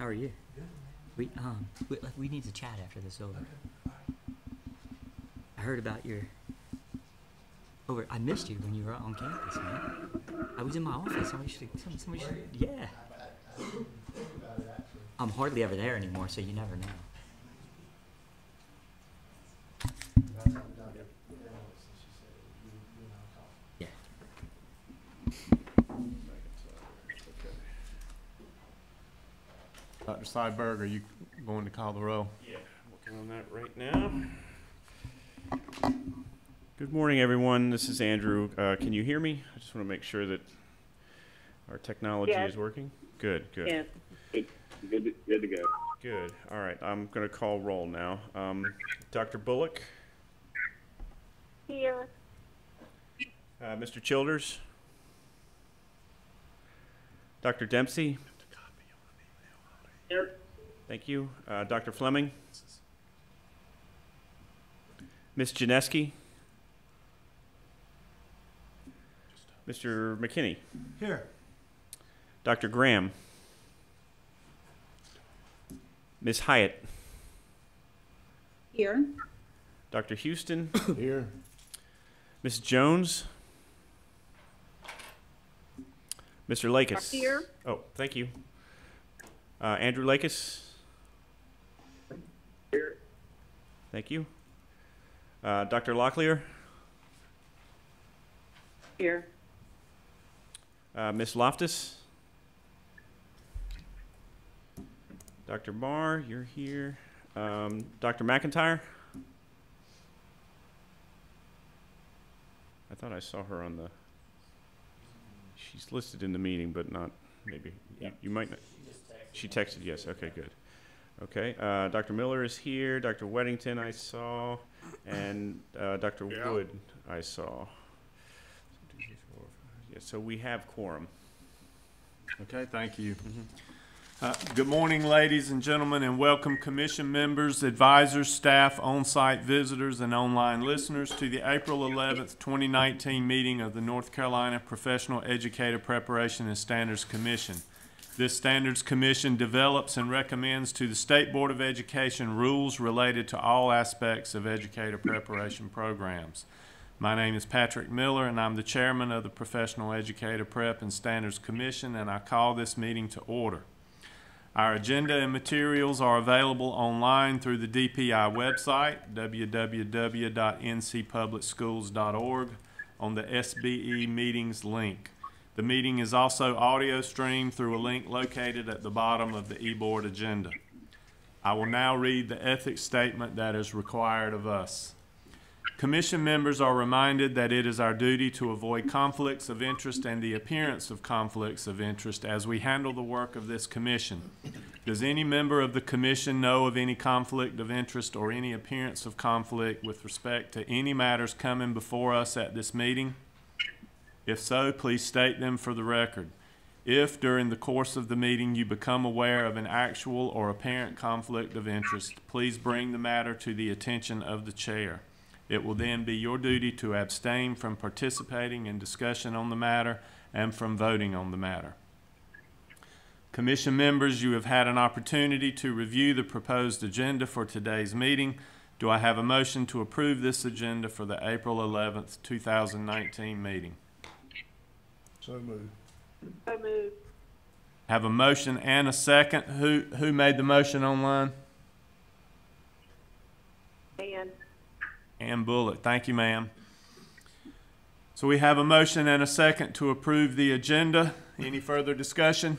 How are you? We need to chat after this is over. I heard about your I missed you when you were on campus, man. I was in my office. Somebody should. Yeah. I'm hardly ever there anymore, so you never know. Yeah. Dr. Seiberg, are you going to call the roll? Yeah, working on that right now. Good morning, everyone. This is Andrew. Can you hear me? I just want to make sure that our technology is working. Good, good. Yeah. Good to go. Good. All right, I'm going to call roll now. Dr. Bullock? Here. Mr. Childers? Dr. Dempsey? Here. Thank you. Dr. Fleming? Ms. Janeski? Mr. McKinney? Here. Dr. Graham? Ms. Hyatt? Here. Dr. Houston? Here. Ms. Jones? Mr. Lakis? Here. Oh, thank you. Andrew Lakis? Here. Thank you. Dr. Locklear? Here. Ms. Loftus? Dr. Barr, you're here. Dr. McIntyre? I thought I saw her on the... She's listed in the meeting, but not maybe. Yeah. You might not. She texted, yes. Okay, good. Okay. Dr. Miller is here. Dr. Weddington I saw. And Dr. Wood I saw. Yeah, so we have quorum. Okay, thank you. Good morning, ladies and gentlemen, and welcome commission members, advisors, staff, on-site visitors, and online listeners to the April 11th, 2019 meeting of the North Carolina Professional Educator Preparation and Standards Commission. This Standards Commission develops and recommends to the State Board of Education rules related to all aspects of educator preparation programs. My name is Patrick Miller, and I'm the chairman of the Professional Educator Prep and Standards Commission, and I call this meeting to order. Our agenda and materials are available online through the DPI website, www.ncpublicschools.org, on the SBE meetings link. The meeting is also audio streamed through a link located at the bottom of the eBoard agenda. I will now read the ethics statement that is required of us. Commission members are reminded that it is our duty to avoid conflicts of interest and the appearance of conflicts of interest as we handle the work of this commission. Does any member of the commission know of any conflict of interest or any appearance of conflict with respect to any matters coming before us at this meeting? If so, please state them for the record. If, during the course of the meeting, you become aware of an actual or apparent conflict of interest, please bring the matter to the attention of the chair. It will then be your duty to abstain from participating in discussion on the matter and from voting on the matter. Commission members, you have had an opportunity to review the proposed agenda for today's meeting. Do I have a motion to approve this agenda for the April 11th, 2019 meeting? So moved. So moved. Have a motion and a second. Who made the motion online? Ann Bullock. Thank you, ma'am. So we have a motion and a second to approve the agenda. Any further discussion?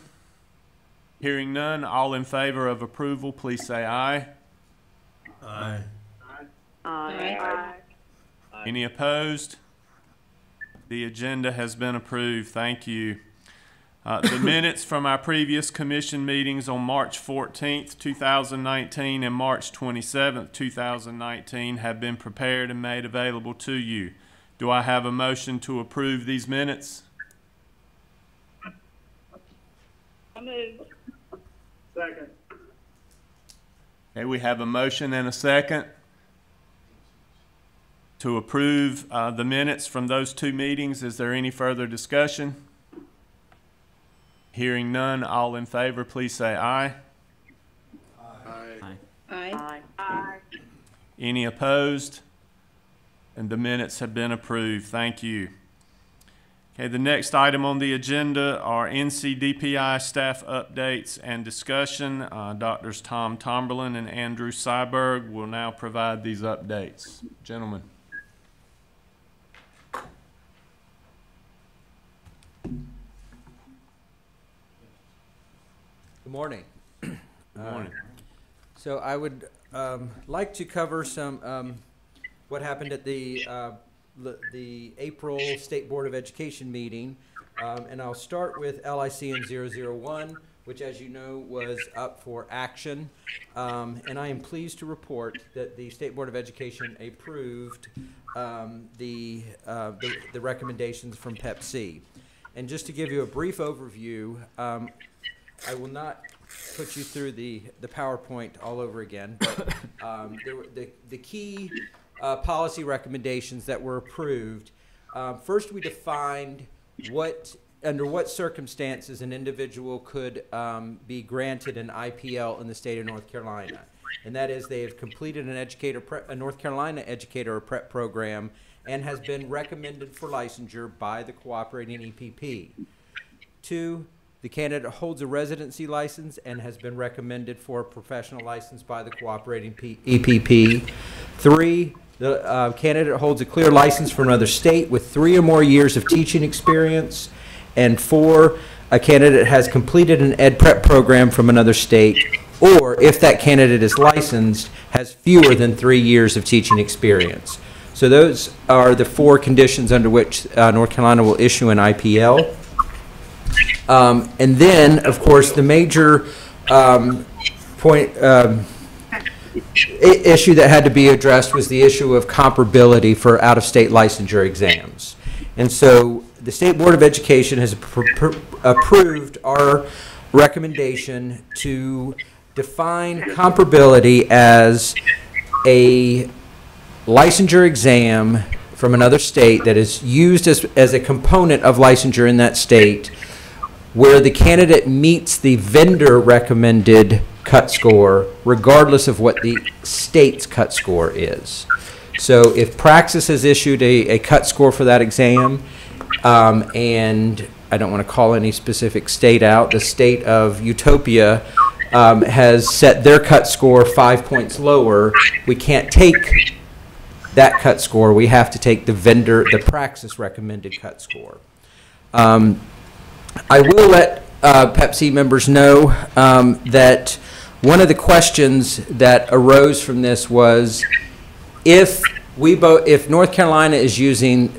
Hearing none, all in favor of approval, please say aye. Aye. Aye. Any opposed? The agenda has been approved. Thank you. The minutes from our previous commission meetings on March 14th, 2019 and March 27th, 2019 have been prepared and made available to you. Do I have a motion to approve these minutes? So moved. Second. Okay, we have a motion and a second to approve the minutes from those two meetings. Is there any further discussion? Hearing none, all in favor, please say aye. Any opposed? And the minutes have been approved. Thank you. Okay, the next item on the agenda are NCDPI staff updates and discussion. Doctors Tom Tomberlin and Andrew Seiberg will now provide these updates. Gentlemen. Good morning. Good morning. So I would like to cover some what happened at the April State Board of Education meeting, and I'll start with LICN 001, which, as you know, was up for action, and I am pleased to report that the State Board of Education approved the recommendations from Pep-C. And just to give you a brief overview, I will not put you through the PowerPoint all over again, but there were the key policy recommendations that were approved. First, we defined under what circumstances an individual could be granted an IPL in the state of North Carolina, and that is they have completed a North Carolina Educator or Prep program and has been recommended for licensure by the cooperating EPP. 2, the candidate holds a residency license and has been recommended for a professional license by the cooperating EPP. 3, the candidate holds a clear license for another state with 3 or more years of teaching experience. And 4, a candidate has completed an ed prep program from another state, or if that candidate is licensed, has fewer than 3 years of teaching experience. So those are the 4 conditions under which North Carolina will issue an IPL. And then, of course, the major issue that had to be addressed was the issue of comparability for out-of-state licensure exams. And so the State Board of Education has approved our recommendation to define comparability as a licensure exam from another state that is used as a component of licensure in that state, where the candidate meets the vendor recommended cut score regardless of what the state's cut score is. So if Praxis has issued a cut score for that exam, and I don't want to call any specific state out, the state of Utopia has set their cut score 5 points lower, we can't take that cut score. We have to take the Praxis recommended cut score. I will let Pep-C members know that one of the questions that arose from this was if North Carolina is using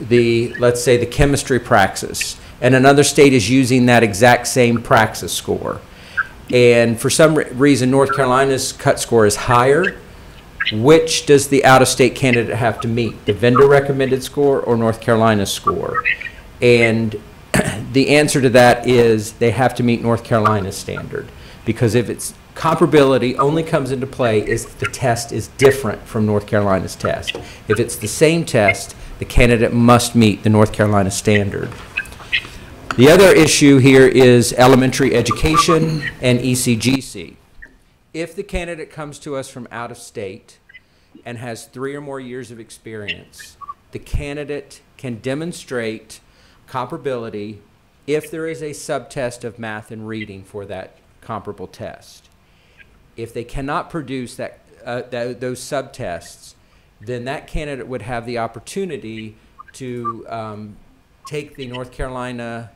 let's say the chemistry Praxis, and another state is using that exact same Praxis score, and for some reason North Carolina's cut score is higher, which does the out-of-state candidate have to meet, the vendor recommended score or North Carolina's score? And the answer to that is they have to meet North Carolina's standard, because if it's comparability only comes into play if the test is different from North Carolina's test. If it's the same test, the candidate must meet the North Carolina standard. The other issue here is elementary education and ECGC. If the candidate comes to us from out of state and has 3 or more years of experience, the candidate can demonstrate comparability if there is a subtest of math and reading for that comparable test. If they cannot produce those subtests, then that candidate would have the opportunity to take the North Carolina,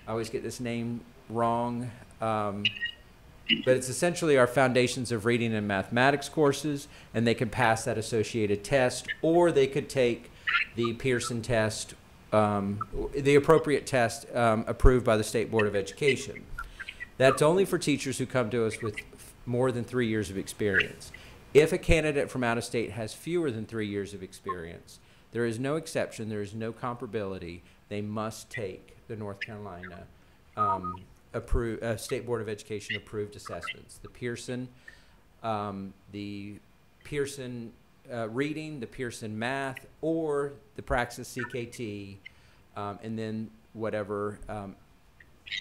I always get this name wrong, but it's essentially our Foundations of Reading and Mathematics courses, and they can pass that associated test, or they could take the Pearson test, the appropriate test approved by the State Board of Education. That's only for teachers who come to us with more than 3 years of experience. If a candidate from out of state has fewer than 3 years of experience, there is no exception, there is no comparability. They must take the North Carolina State Board of Education approved assessments. The Pearson Reading, the Pearson Math, or the Praxis CKT, and then whatever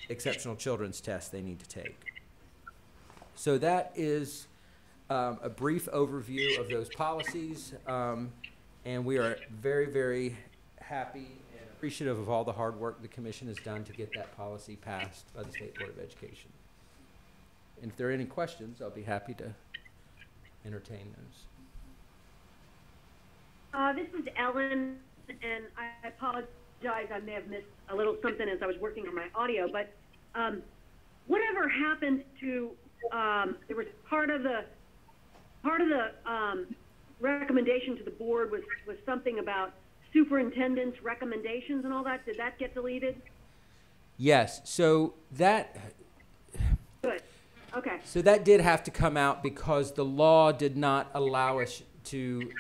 exceptional children's test they need to take. So that is a brief overview of those policies, and we are very, very happy and appreciative of all the hard work the commission has done to get that policy passed by the State Board of Education. And if there are any questions, I'll be happy to entertain those. This is Ellen, and I apologize. I may have missed a little something as I was working on my audio, but whatever happened to there was part of the recommendation to the board was something about superintendent's recommendations and all that. Did that get deleted? Yes. So that. Good. Okay. So that did have to come out because the law did not allow us to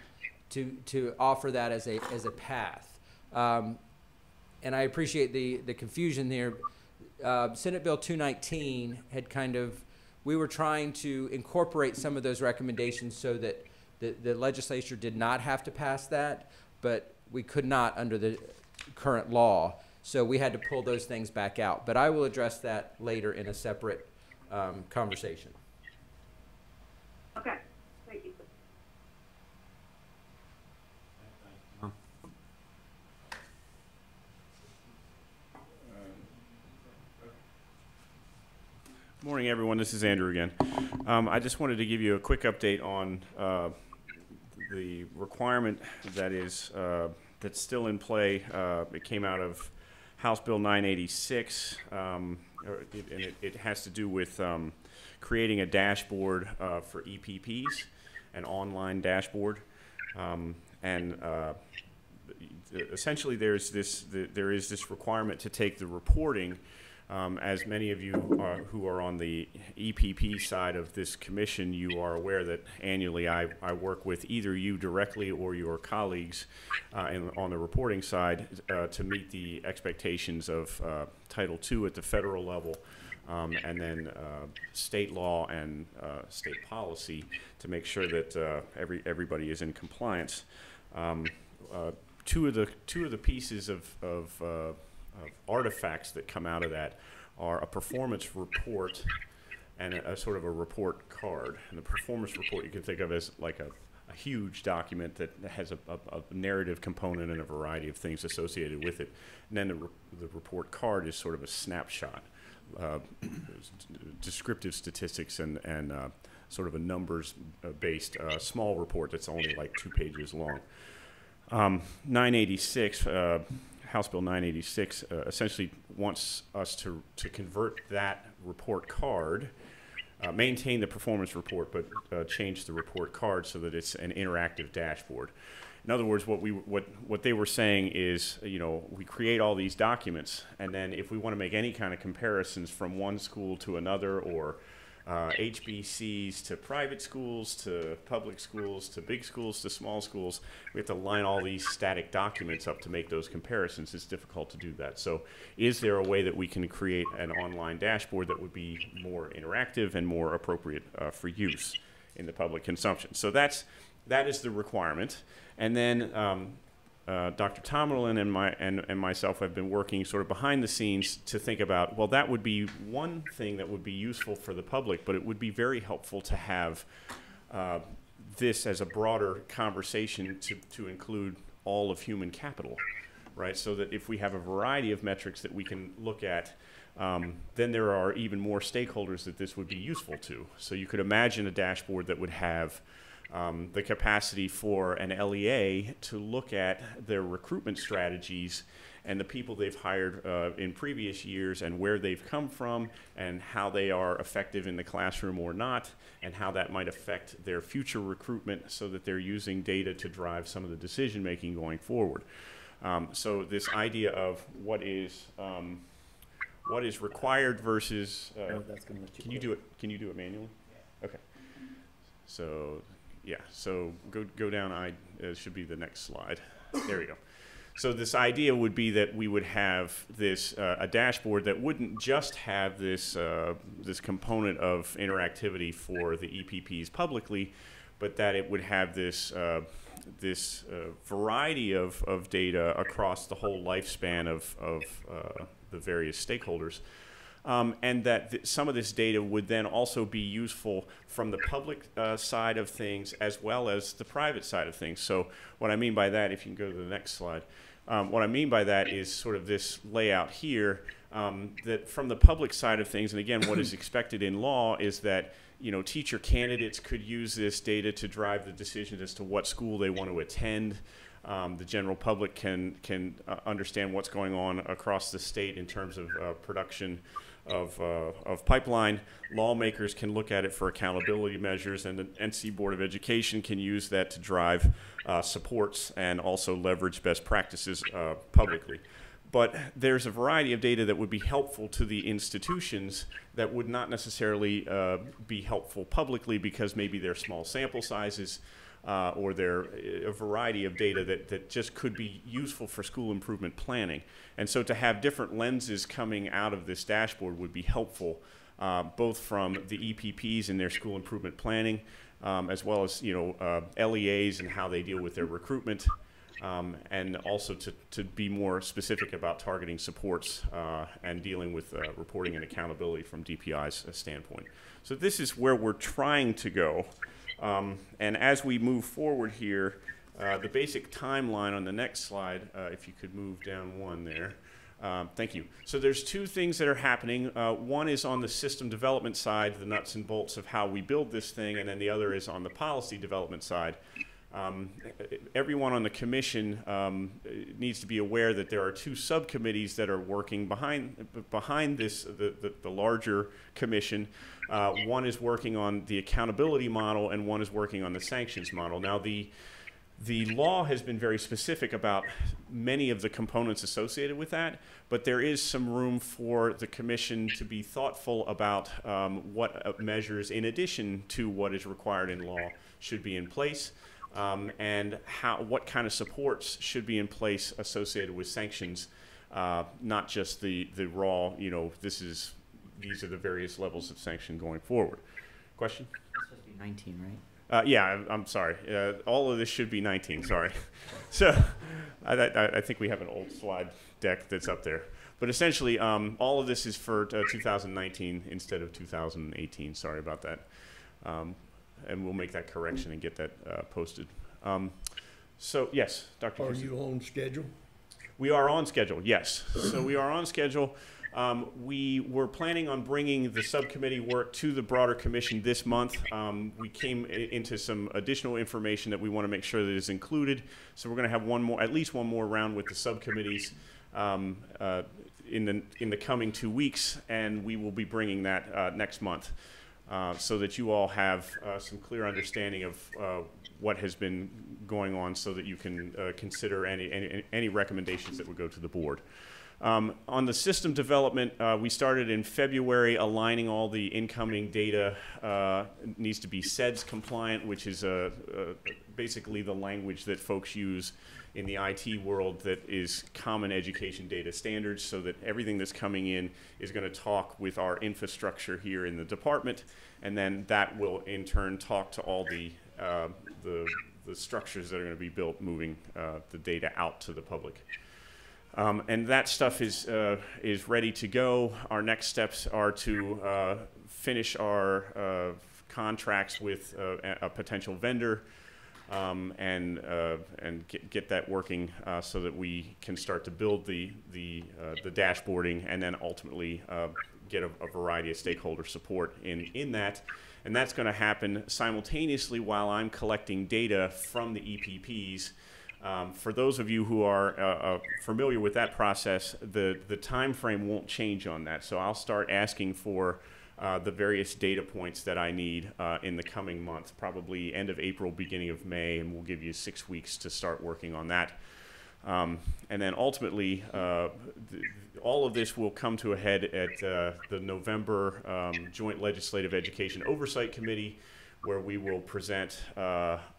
offer that as a path. And I appreciate the confusion there. Senate Bill 219 had we were trying to incorporate some of those recommendations so that the legislature did not have to pass that, but we could not under the current law. So we had to pull those things back out. But I will address that later in a separate conversation. Okay. Thank you. Morning, everyone. This is Andrew again. I just wanted to give you a quick update on the requirement that is that's still in play. It came out of House Bill 986, and it has to do with creating a dashboard for EPPs, an online dashboard, and essentially there is this requirement to take the reporting. As many of you who are on the EPP side of this commission, you are aware that annually I work with either you directly or your colleagues on the reporting side to meet the expectations of Title II at the federal level, and then state law and state policy to make sure that everybody is in compliance. Two of the pieces of artifacts that come out of that are a performance report and a sort of a report card. And the performance report you can think of as like a huge document that has a narrative component and a variety of things associated with it. And then the report card is sort of a snapshot, descriptive statistics and sort of a numbers-based small report that's only like 2 pages long. 986, House Bill 986 essentially wants us to convert that report card, maintain the performance report, but change the report card so that it's an interactive dashboard. In other words, what they were saying is, we create all these documents, and then if we want to make any kind of comparisons from one school to another, or HBCs to private schools, to public schools, to big schools, to small schools, we have to line all these static documents up to make those comparisons. It's difficult to do that. So is there a way that we can create an online dashboard that would be more interactive and more appropriate for use in the public consumption? So that is the requirement. And then Dr. Tomlin and myself have been working sort of behind the scenes to think about, well, that would be one thing that would be useful for the public, but it would be very helpful to have this as a broader conversation to include all of human capital, right? So that if we have a variety of metrics that we can look at, then there are even more stakeholders that this would be useful to. So you could imagine a dashboard that would have the capacity for an LEA to look at their recruitment strategies and the people they've hired in previous years and where they've come from and how they are effective in the classroom or not, and how that might affect their future recruitment so that they're using data to drive some of the decision making going forward. So this idea of what is required versus can you do it manually? Okay. So yeah, so go down. It should be the next slide. There we go. So this idea would be that we would have this a dashboard that wouldn't just have this this component of interactivity for the EPPs publicly, but that it would have this this variety of data across the whole lifespan of the various stakeholders. and that some of this data would then also be useful from the public side of things as well as the private side of things. So what I mean by that, if you can go to the next slide, what I mean by that is sort of this layout here, that from the public side of things, and again, what is expected in law is that teacher candidates could use this data to drive the decision as to what school they want to attend. The general public can understand what's going on across the state in terms of production of pipeline. Lawmakers can look at it for accountability measures, and the NC Board of Education can use that to drive supports and also leverage best practices publicly. But there's a variety of data that would be helpful to the institutions that would not necessarily be helpful publicly because maybe they're small sample sizes or they're a variety of data that just could be useful for school improvement planning. And so to have different lenses coming out of this dashboard would be helpful, both from the EPPs in their school improvement planning, as well as LEAs and how they deal with their recruitment. And also to be more specific about targeting supports and dealing with reporting and accountability from DPI's standpoint. So this is where we're trying to go. And as we move forward here, the basic timeline on the next slide, if you could move down one there. Thank you. So there's two things that are happening. One is on the system development side, the nuts and bolts of how we build this thing, and then the other is on the policy development side. Everyone on the commission needs to be aware that there are two subcommittees that are working behind this, the larger commission. One is working on the accountability model, and one is working on the sanctions model. Now, the law has been very specific about many of the components associated with that, but there is some room for the commission to be thoughtful about what measures, in addition to what is required in law, should be in place. And what kind of supports should be in place associated with sanctions, not just the raw, these are the various levels of sanction going forward. Question? It's supposed to be 19, right? Yeah, I'm sorry. All of this should be 19, sorry. So I think we have an old slide deck that's up there. But essentially, all of this is for 2019 instead of 2018. Sorry about that. And we'll make that correction and get that posted. So yes, Dr. Are Houston. you on schedule? We are on schedule, yes. So we are on schedule. We were planning on bringing the subcommittee work to the broader commission this month. We came into some additional information that we want to make sure that is included. So we're going to have at least one more round with the subcommittees in the coming 2 weeks, and we will be bringing that next month. So that you all have some clear understanding of what has been going on, so that you can consider any recommendations that would go to the board. On the system development, we started in February aligning all the incoming data. Needs to be SEDS compliant, which is basically the language that folks use in the IT world that is common education data standards, so that everything that's coming in is going to talk with our infrastructure here in the department, and then that will in turn talk to all the structures that are going to be built moving the data out to the public. And that stuff is ready to go. Our next steps are to finish our contracts with a potential vendor, and get that working so that we can start to build the dashboarding, and then ultimately get a variety of stakeholder support in that. And that's going to happen simultaneously while I'm collecting data from the EPPs. For those of you who are familiar with that process, the time frame won't change on that. So I'll start asking for the various data points that I need in the coming month, probably end of April, beginning of May, and we'll give you 6 weeks to start working on that. And then ultimately, all of this will come to a head at the November Joint Legislative Education Oversight Committee, where we will present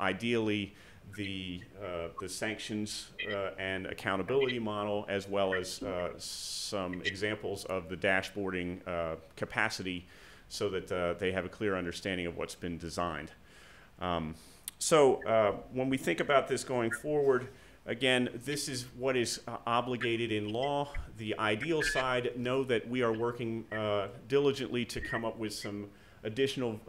ideally the sanctions and accountability model, as well as some examples of the dashboarding capacity, so that they have a clear understanding of what's been designed. So when we think about this going forward, Again, this is what is obligated in law. The ideal side, know that we are working diligently to come up with some additional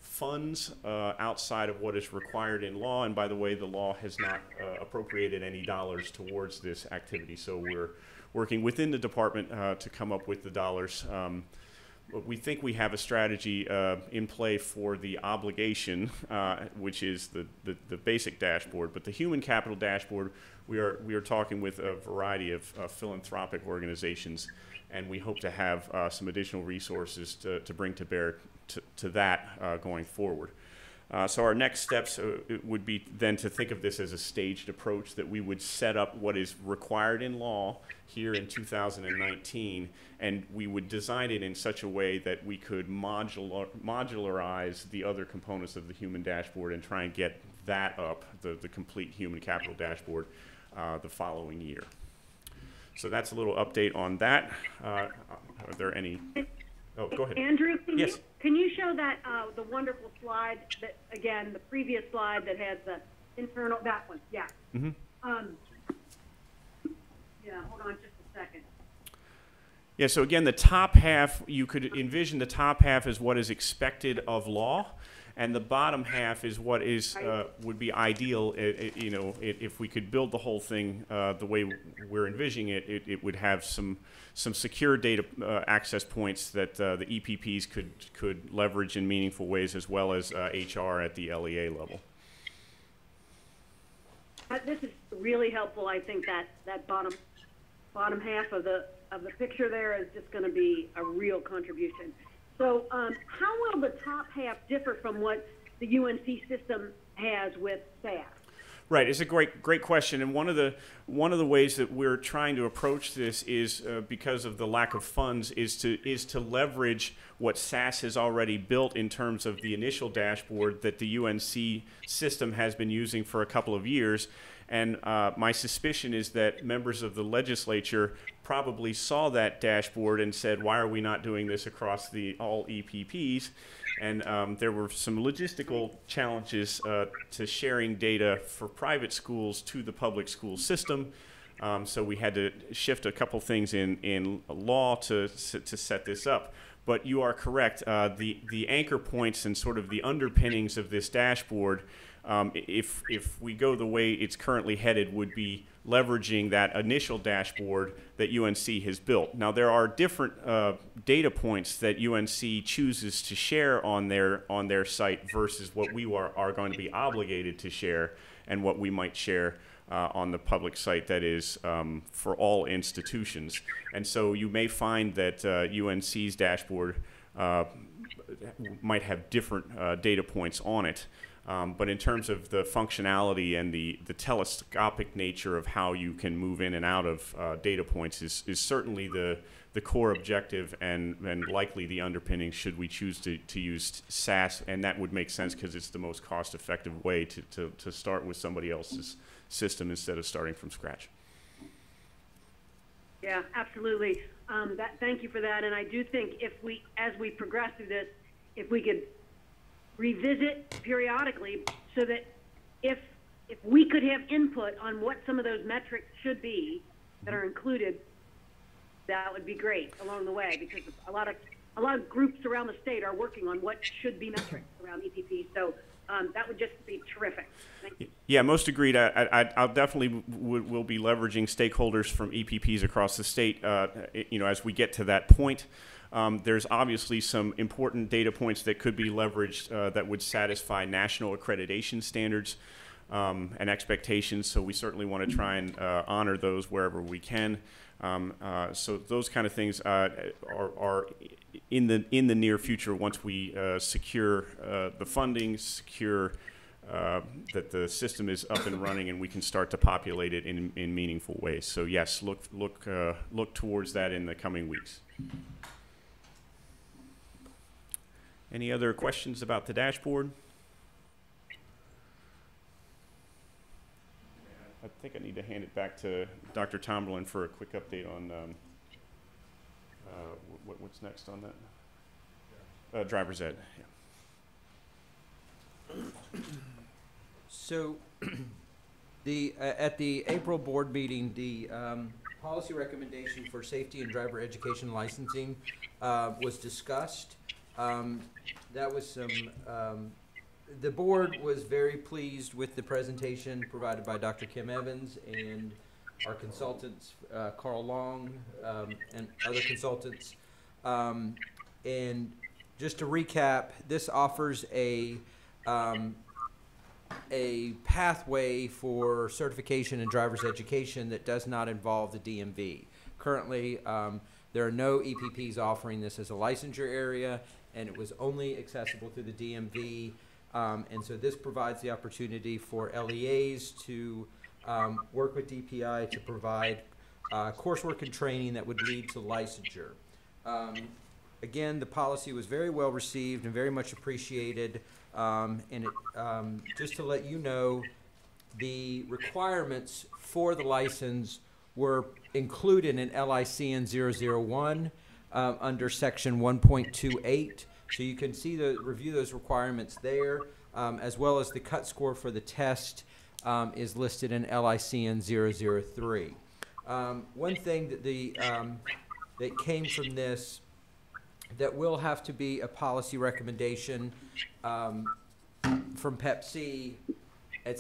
funds outside of what is required in law. And by the way, the law has not appropriated any dollars towards this activity. So we're working within the department to come up with the dollars. We think we have a strategy in play for the obligation, which is the basic dashboard. But the human capital dashboard, we are talking with a variety of philanthropic organizations, and we hope to have some additional resources to bring to bear to that going forward. So our next steps would be then to think of this as a staged approach, that we would set up what is required in law here in 2019, and we would design it in such a way that we could modularize the other components of the human dashboard and try and get that up, the complete human capital dashboard, the following year. So that's a little update on that. Are there any? Oh, go ahead. Andrew, Yes. Can you show that the wonderful slide that, again, the previous slide that has the internal, that one, yeah. Mm-hmm. Yeah, hold on just a second. Yeah, so again, the top half, you could envision the top half as what is expected of law, and the bottom half is what is would be ideal. You know, if we could build the whole thing the way we're envisioning it, it would have some secure data access points that the EPPs could leverage in meaningful ways, as well as HR at the LEA level. This is really helpful. I think that bottom half of the picture there is just going to be a real contribution. So how will the top half differ from what the UNC system has with staff? Right, it's a great question, and one of the ways that we're trying to approach this is because of the lack of funds is to leverage what SAS has already built in terms of the initial dashboard that the UNC system has been using for a couple of years. And my suspicion is that members of the legislature probably saw that dashboard and said, why are we not doing this across all EPPs? And there were some logistical challenges to sharing data for private schools to the public school system. So we had to shift a couple things in law to set this up. But you are correct. The anchor points and sort of the underpinnings of this dashboard, if we go the way it's currently headed, would be leveraging that initial dashboard that UNC has built. Now, there are different data points that UNC chooses to share on their site versus what we are going to be obligated to share and what we might share on the public site that is for all institutions. And so you may find that UNC's dashboard might have different data points on it. But in terms of the functionality and the telescopic nature of how you can move in and out of data points is certainly the core objective and likely the underpinning should we choose to use SAS, and that would make sense because it's the most cost-effective way to start with somebody else's system instead of starting from scratch. Yeah, absolutely. Thank you for that. And I do think as we progress through this, if we could revisit periodically so that if we could have input on what some of those metrics should be that are included, that would be great along the way, because a lot of groups around the state are working on what should be metrics around EPP. So that would just be terrific. Thank you. Yeah, most agreed. I'll definitely will be leveraging stakeholders from EPPs across the state. As we get to that point. There's obviously some important data points that could be leveraged that would satisfy national accreditation standards and expectations. So we certainly want to try and honor those wherever we can. So those kind of things are in the near future once we secure the funding, secure that the system is up and running, and we can start to populate it in meaningful ways. So yes, look towards that in the coming weeks. Any other questions about the dashboard? I think I need to hand it back to Dr. Tomberlin for a quick update on what's next on that. Driver's ed. Yeah. So At the April board meeting, the policy recommendation for safety and driver education licensing was discussed. That was the board was very pleased with the presentation provided by Dr. Kim Evans and our consultants, Carl Long, and other consultants. And just to recap, this offers a pathway for certification in driver's education that does not involve the DMV. Currently, there are no EPPs offering this as a licensure area, and it was only accessible through the DMV. And so this provides the opportunity for LEAs to work with DPI to provide coursework and training that would lead to licensure. Again, the policy was very well received and very much appreciated. And it, just to let you know, the requirements for the license were included in LICN 001 under section 1.28. So you can see review those requirements there, as well as the cut score for the test is listed in LICN 003. One thing that that came from this that will have to be a policy recommendation from PEP-C at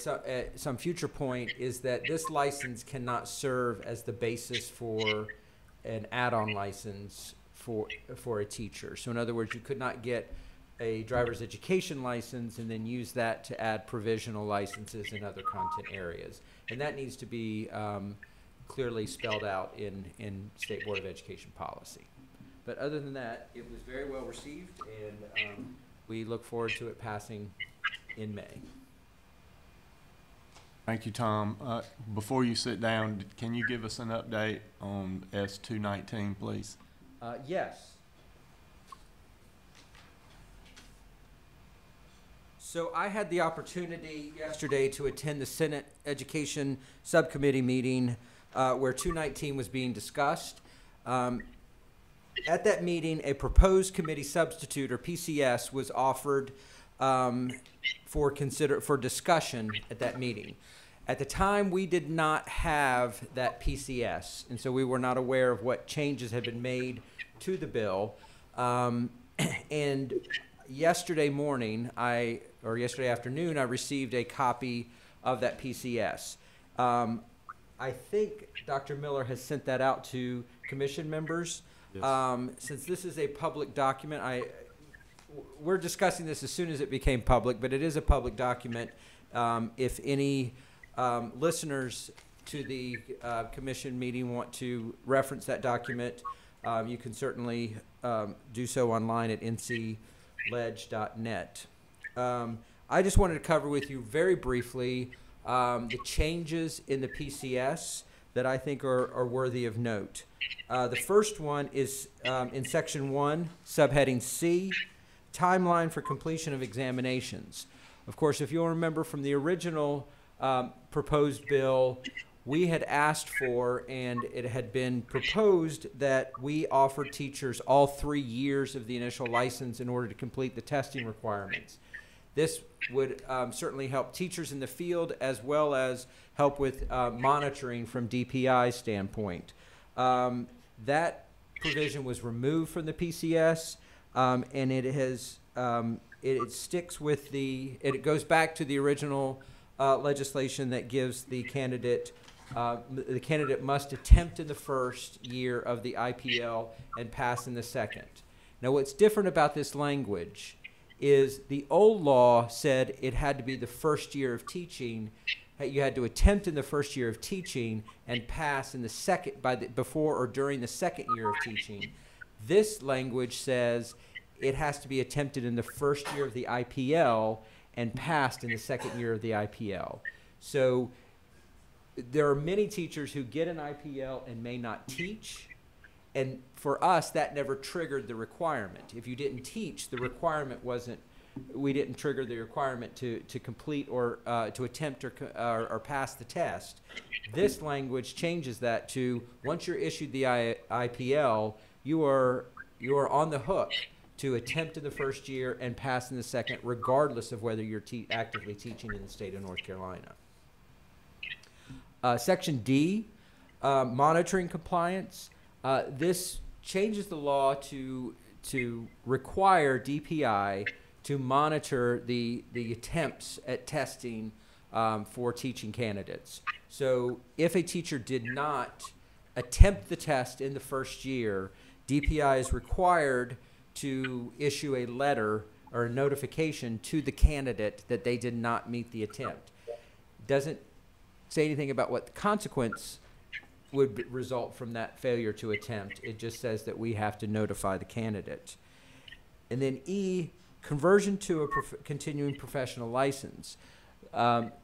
some future point is that this license cannot serve as the basis for an add-on license for a teacher. So in other words, you could not get a driver's education license and then use that to add provisional licenses in other content areas. And that needs to be clearly spelled out in State Board of Education policy. But other than that, it was very well received, and we look forward to it passing in May. Thank you, Tom. Before you sit down, can you give us an update on S219, please? Yes. So I had the opportunity yesterday to attend the Senate Education Subcommittee meeting where 219 was being discussed. At that meeting, a proposed committee substitute, or PCS, was offered for discussion at that meeting. At the time, we did not have that PCS, and so we were not aware of what changes had been made to the bill. And yesterday morning, or yesterday afternoon, I received a copy of that PCS. I think Dr. Miller has sent that out to commission members. Yes. Since this is a public document, we're discussing this as soon as it became public, but it is a public document. If any listeners to the commission meeting want to reference that document, you can certainly do so online at ncledge.net. I just wanted to cover with you very briefly the changes in the PCS that I think are worthy of note. The first one is in Section 1, subheading C, timeline for completion of examinations. Of course, if you'll remember from the original proposed bill, we had asked for, and it had been proposed, that we offer teachers all 3 years of the initial license in order to complete the testing requirements. This would certainly help teachers in the field, as well as help with monitoring from DPI's standpoint. That provision was removed from the PCS, and it has it sticks with it goes back to the original legislation that gives the candidate must attempt in the first year of the IPL and pass in the second. Now, what's different about this language is the old law said it had to be the first year of teaching. You had to attempt in the first year of teaching and pass in the second, before or during the second year of teaching. This language says it has to be attempted in the first year of the IPL and passed in the second year of the IPL. So there are many teachers who get an IPL and may not teach. And for us, that never triggered the requirement. If you didn't teach, the requirement wasn't, we didn't trigger the requirement to complete or to attempt or pass the test. This language changes that to, once you're issued the IPL, you are on the hook to attempt in the first year and pass in the second, regardless of whether you're actively teaching in the state of North Carolina. Section D, monitoring compliance. This changes the law to require DPI to monitor the attempts at testing for teaching candidates. So if a teacher did not attempt the test in the first year, DPI is required to issue a letter or a notification to the candidate that they did not meet the attempt. Doesn't say anything about what the consequence would result from that failure to attempt. It just says that we have to notify the candidate. And then E, conversion to a continuing professional license.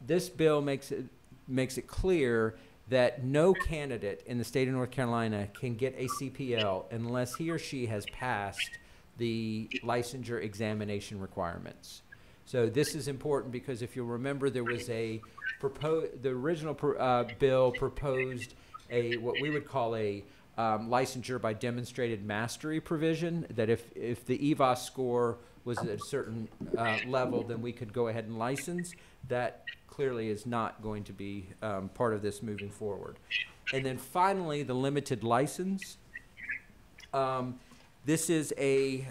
This bill makes it clear that no candidate in the state of North Carolina can get a CPL unless he or she has passed the licensure examination requirements. So this is important because if you'll remember, there was the original bill proposed what we would call a licensure by demonstrated mastery provision, that if the EVOS score was at a certain level, then we could go ahead and license. That clearly is not going to be part of this moving forward. And then finally, the limited license. This is the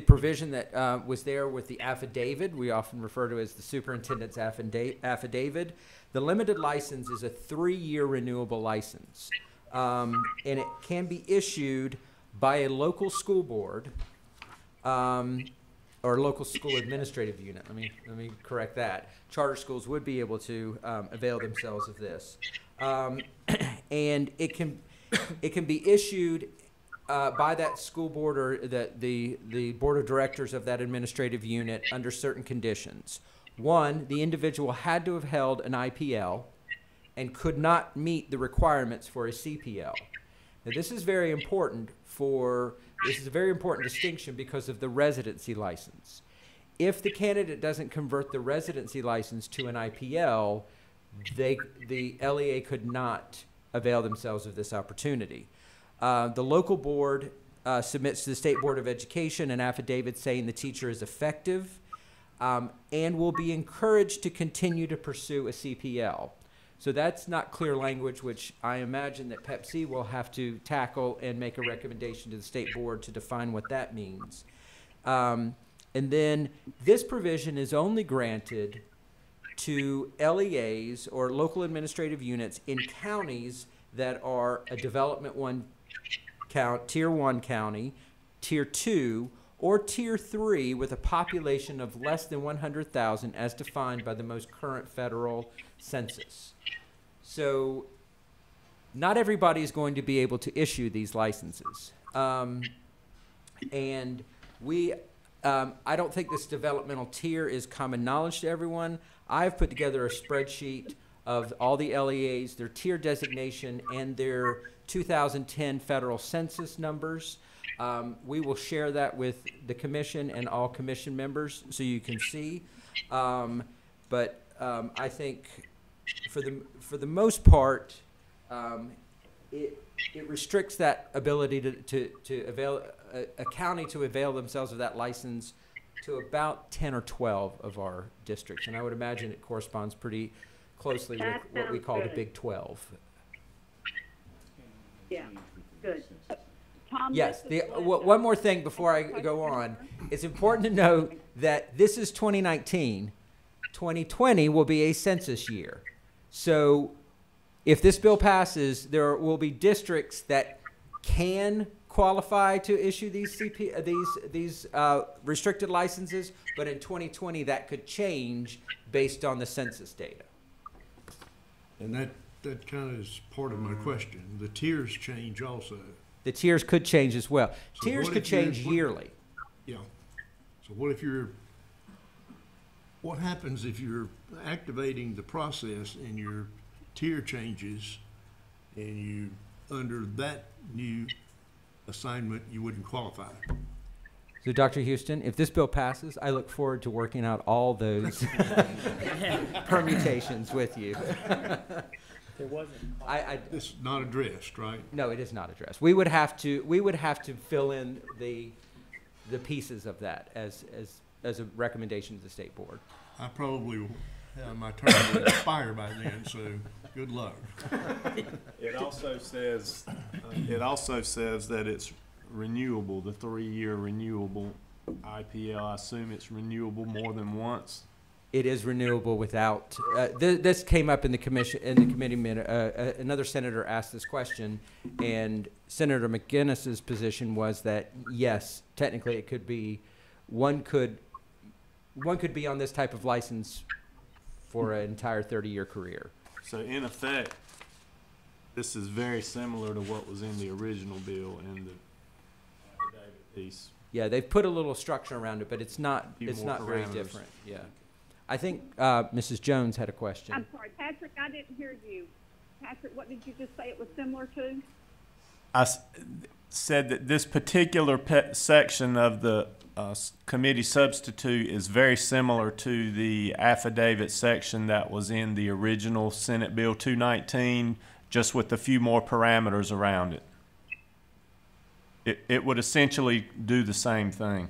provision that was there with the affidavit. We often refer to it as the superintendent's affidavit. The limited license is a 3-year renewable license, and it can be issued by a local school board or local school administrative unit. Let me correct that. Charter schools would be able to avail themselves of this, and it can be issued by that school board or the board of directors of that administrative unit under certain conditions. One, the individual had to have held an IPL and could not meet the requirements for a CPL. Now, this is very important this is a very important distinction because of the residency license. If the candidate doesn't convert the residency license to an IPL, the LEA could not avail themselves of this opportunity. The local board submits to the State Board of Education an affidavit saying the teacher is effective and will be encouraged to continue to pursue a CPL. So that's not clear language, which I imagine that Pepsi will have to tackle and make a recommendation to the State Board to define what that means. And then this provision is only granted to LEAs or local administrative units in counties that are a Development 1 Tier 1 county, Tier 2, or Tier 3 with a population of less than 100,000 as defined by the most current federal census. So not everybody is going to be able to issue these licenses. And I don't think this developmental tier is common knowledge to everyone. I've put together a spreadsheet of all the LEAs, their tier designation, and their 2010 federal census numbers. We will share that with the commission and all commission members so you can see. But I think for the most part, it restricts that ability to avail a county to avail themselves of that license to about 10 or 12 of our districts, and I would imagine it corresponds pretty closely with what we call the Big 12. Yeah, good. Tom, Yes. this is One more thing before I go on. It's important to note that this is 2019. 2020 will be a census year. So if this bill passes, there will be districts that can qualify to issue these restricted licenses, but in 2020 that could change based on the census data. And that kind of is part of my question. The tiers change also. The tiers could change as well. So Tiers what could if you're- change yearly. Yeah. So what happens if you're activating the process and your tier changes and you, under that new assignment, you wouldn't qualify? So, Dr. Houston, if this bill passes, I look forward to working out all those permutations with you. There wasn't. This is not addressed, right? No, it is not addressed. We would have to fill in the pieces of that as a recommendation to the state board. I probably my term will expire by then, so good luck. It also says that it's renewable, the 3-year renewable IPL. I assume it's renewable more than once. It is renewable without, this came up in the committee minute, another senator asked this question, and Senator McGinnis's position was that, yes, technically it could be, one could be on this type of license for an entire 30-year career. So in effect, this is very similar to what was in the original bill and the affidavit piece. Yeah, they've put a little structure around it, but it's not Few more very parameters. different. Yeah. I think Mrs. Jones had a question. I'm sorry, Patrick, I didn't hear you. Patrick, what did you just say it was similar to? Said that this particular section of the committee substitute is very similar to the affidavit section that was in the original Senate Bill 219, just with a few more parameters around it. It would essentially do the same thing.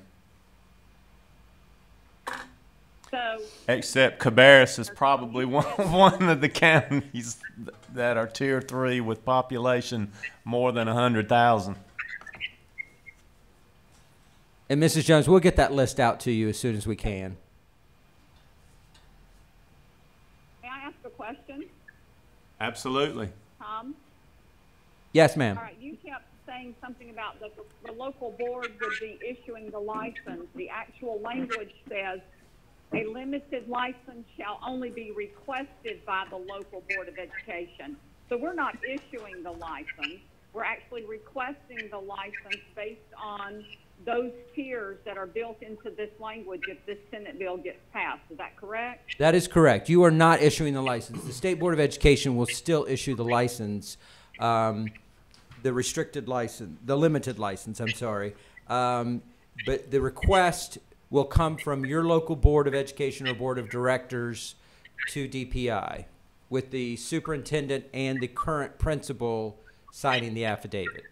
So, Except Cabarrus is probably one of the counties that are Tier 3 with population more than 100,000. And Mrs. Jones, we'll get that list out to you as soon as we can. may I ask a question, Absolutely. Tom? Yes, ma'am. All right, you kept saying something about the local board would be issuing the license. The actual language says a limited license shall only be requested by the local board of education. So we're not issuing the license. We're actually requesting the license based on those tiers that are built into this language if this Senate bill gets passed. Is that correct? That is correct. You are not issuing the license. The State Board of Education will still issue the license, the restricted license, the limited license, I'm sorry. But the request will come from your local Board of Education or Board of Directors to DPI, with the superintendent and the current principal signing the affidavit.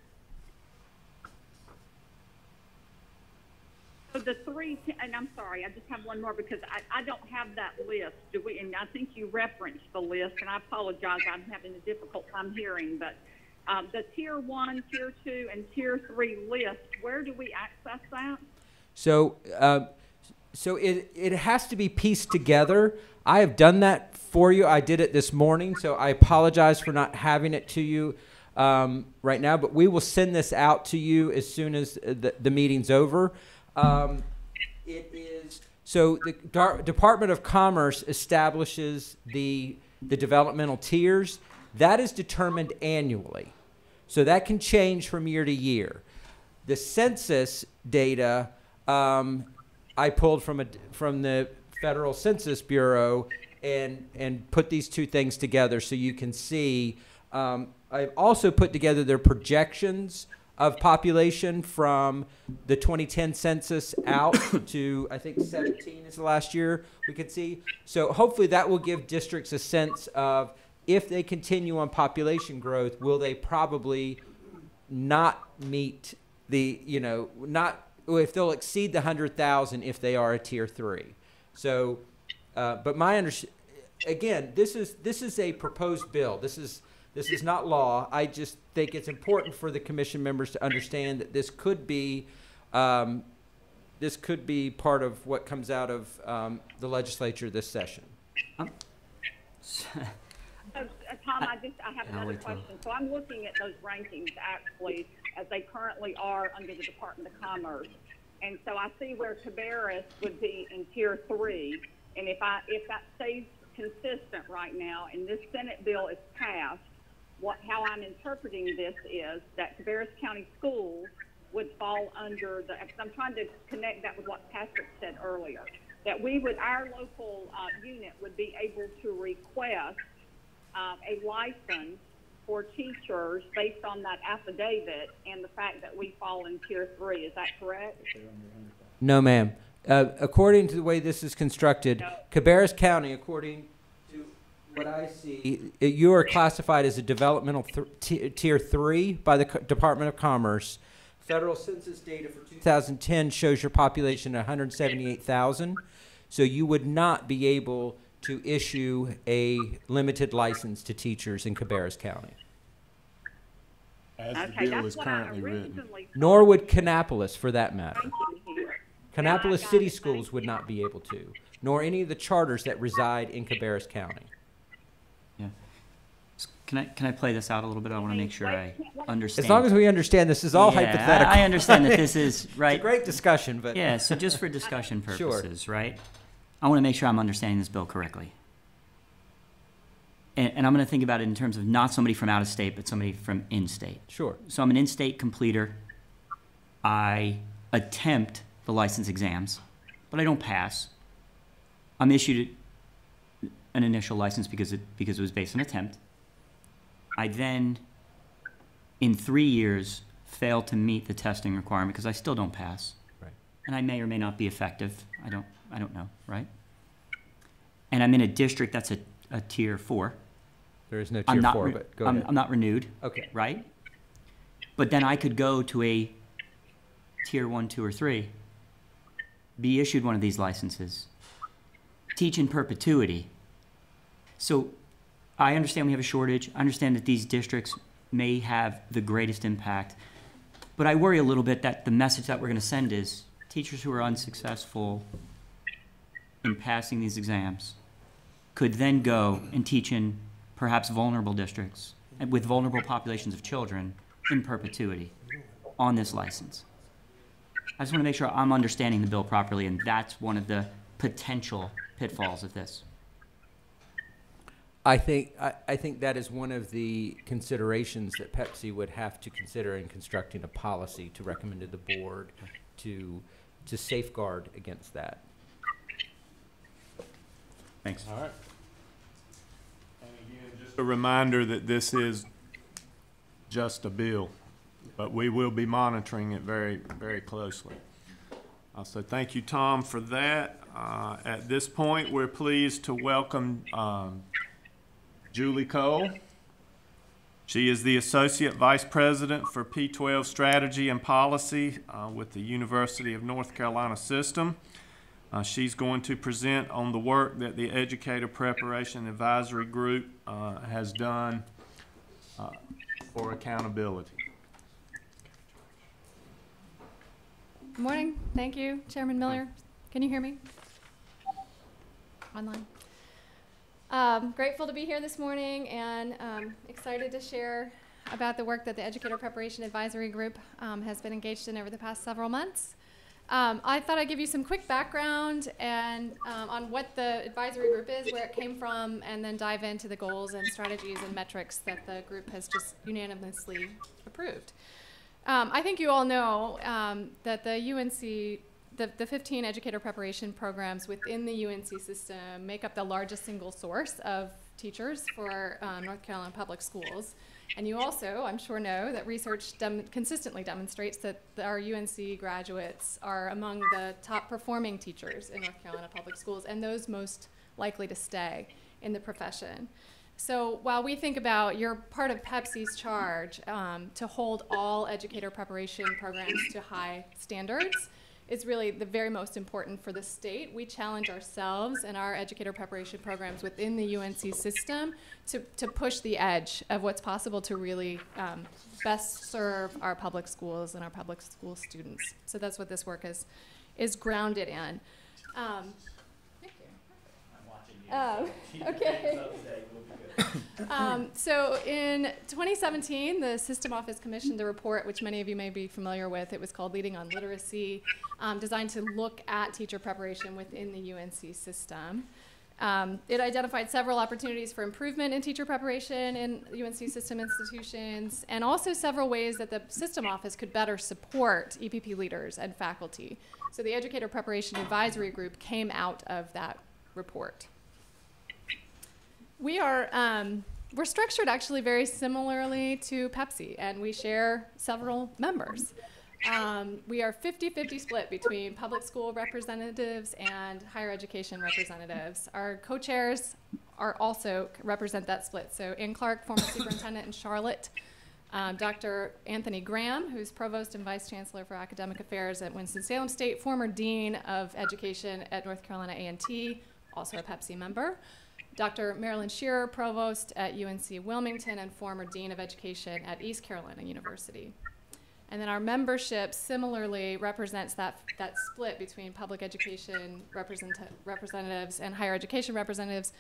So the three, and I'm sorry, I just have one more because I don't have that list. Do we? And I think you referenced the list, and I apologize, I'm having a difficult time hearing, but the Tier 1, Tier 2, and Tier 3 list, where do we access that? So, it has to be pieced together. I have done that for you. I did it this morning, so I apologize for not having it to you right now. But we will send this out to you as soon as the meeting's over. It is so the Department of Commerce establishes the developmental tiers. That is determined annually, so that can change from year to year. The census data I pulled from the Federal Census Bureau and put these two things together so you can see. I've also put together their projections of population from the 2010 census out to, I think, 17 is the last year we could see. So hopefully that will give districts a sense of, if they continue on population growth, will they probably not meet the, if they'll exceed the 100,000 if they are a Tier 3. So, but my again, this is a proposed bill. This is not law. I just think it's important for the commission members to understand that this could be part of what comes out of the legislature this session. Tom, I have another question. So I'm looking at those rankings actually as they currently are under the Department of Commerce. And so I see where Cabarrus would be in Tier 3. And if that stays consistent right now and this Senate bill is passed, how I'm interpreting this is that Cabarrus County Schools would fall under I'm trying to connect that with what Patrick said earlier, that our local unit would be able to request a license for teachers based on that affidavit and the fact that we fall in Tier 3. Is that correct? No, ma'am. According to the way this is constructed, no. Cabarrus County, according to what I see, you are classified as a developmental Tier 3 by the Department of Commerce. Federal census data for 2010 shows your population at 178,000. So you would not be able to issue a limited license to teachers in Cabarrus County. As Okay, the bill that's is what I currently written. originally Nor would Kannapolis, for that matter. thinking here. Kannapolis got City it. Schools Thank would you. not be able to, nor any of the charters that reside in Cabarrus County. Yeah. Can I play this out a little bit? I want to make sure I understand. As long as we understand this is all Yeah, hypothetical. I understand that this is right. It's a great discussion, but Yeah, so just for discussion Sure. purposes, right? I want to make sure I'm understanding this bill correctly. And I'm going to think about it in terms of not somebody from out of state, but somebody from in-state. sure. So I'm an in-state completer. I attempt the license exams, but I don't pass. I'm issued an initial license because it was based on attempt. I then, in 3 years, fail to meet the testing requirement because I still don't pass. Right. And I may or may not be effective. I don't know, right? And I'm in a district that's a tier 4. There is no I'm tier not 4, re- but go I'm, ahead. I'm not renewed, Okay. right? But then I could go to a tier 1, 2, or 3, be issued one of these licenses, teach in perpetuity. So I understand we have a shortage. I understand that these districts may have the greatest impact. But I worry a little bit that the message that we're going to send is teachers who are unsuccessful in passing these exams could then go and teach in perhaps vulnerable districts and with vulnerable populations of children in perpetuity on this license. I just want to make sure I'm understanding the bill properly, and that's one of the potential pitfalls of this. I think that is one of the considerations that Pepsi would have to consider in constructing a policy to recommend to the board to safeguard against that. Thanks. All right. And again, just a reminder that this is just a bill, but we will be monitoring it very, very closely. So thank you, Tom, for that. At this point, we're pleased to welcome Julie Cole. She is the Associate Vice President for P12 Strategy and Policy with the University of North Carolina System. She's going to present on the work that the Educator Preparation Advisory Group has done for accountability. Good morning. Thank you, Chairman Miller. Can you hear me? Online. Grateful to be here this morning and excited to share about the work that the Educator Preparation Advisory Group has been engaged in over the past several months. I thought I'd give you some quick background and on what the advisory group is, where it came from, and then dive into the goals and strategies and metrics that the group has just unanimously approved. I think you all know that the UNC, the 15 educator preparation programs within the UNC system make up the largest single source of teachers for North Carolina public schools. And you also, I'm sure, know that research consistently demonstrates that our UNC graduates are among the top performing teachers in North Carolina public schools and those most likely to stay in the profession. So while we think about, you're part of Pepsi's charge to hold all educator preparation programs to high standards, is really the very most important for the state. We challenge ourselves and our educator preparation programs within the UNC system to push the edge of what's possible to really best serve our public schools and our public school students. So that's what this work is grounded in. Thank you. Okay. So in 2017, the System Office commissioned a report, which many of you may be familiar with. It was called Leading on Literacy, designed to look at teacher preparation within the UNC system. It identified several opportunities for improvement in teacher preparation in UNC system institutions, and also several ways that the System Office could better support EPP leaders and faculty. So the Educator Preparation Advisory Group came out of that report. We're structured actually very similarly to Pepsi, and we share several members. We are 50-50 split between public school representatives and higher education representatives. Our co-chairs are also represent that split. So Ann Clark, former superintendent in Charlotte, Dr. Anthony Graham, who's provost and vice chancellor for academic affairs at Winston-Salem State, former dean of education at North Carolina A&T, also a Pepsi member, Dr. Marilyn Shearer, Provost at UNC Wilmington and former Dean of Education at East Carolina University. And then our membership similarly represents that split between public education representatives and higher education representatives.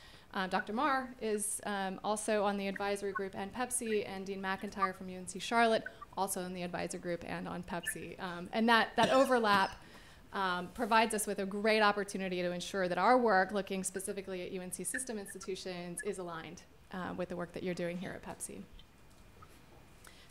Dr. Marr is also on the advisory group and Pepsi, and Dean McIntyre from UNC Charlotte also in the advisory group and on Pepsi. And that overlap provides us with a great opportunity to ensure that our work, looking specifically at UNC system institutions, is aligned with the work that you're doing here at Pepsi.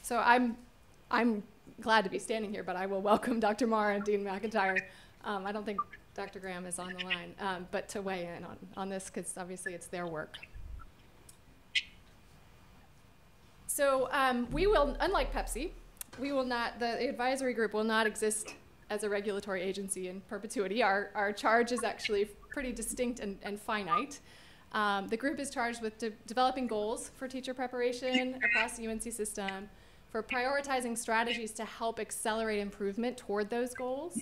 So I'm glad to be standing here, but I will welcome Dr. Marr and Dean McIntyre. I don't think Dr. Graham is on the line, but to weigh in on this, because obviously it's their work. So we will, unlike Pepsi, we will not, the advisory group will not exist as a regulatory agency in perpetuity. Our charge is actually pretty distinct and finite. The group is charged with developing goals for teacher preparation across the UNC system, for prioritizing strategies to help accelerate improvement toward those goals,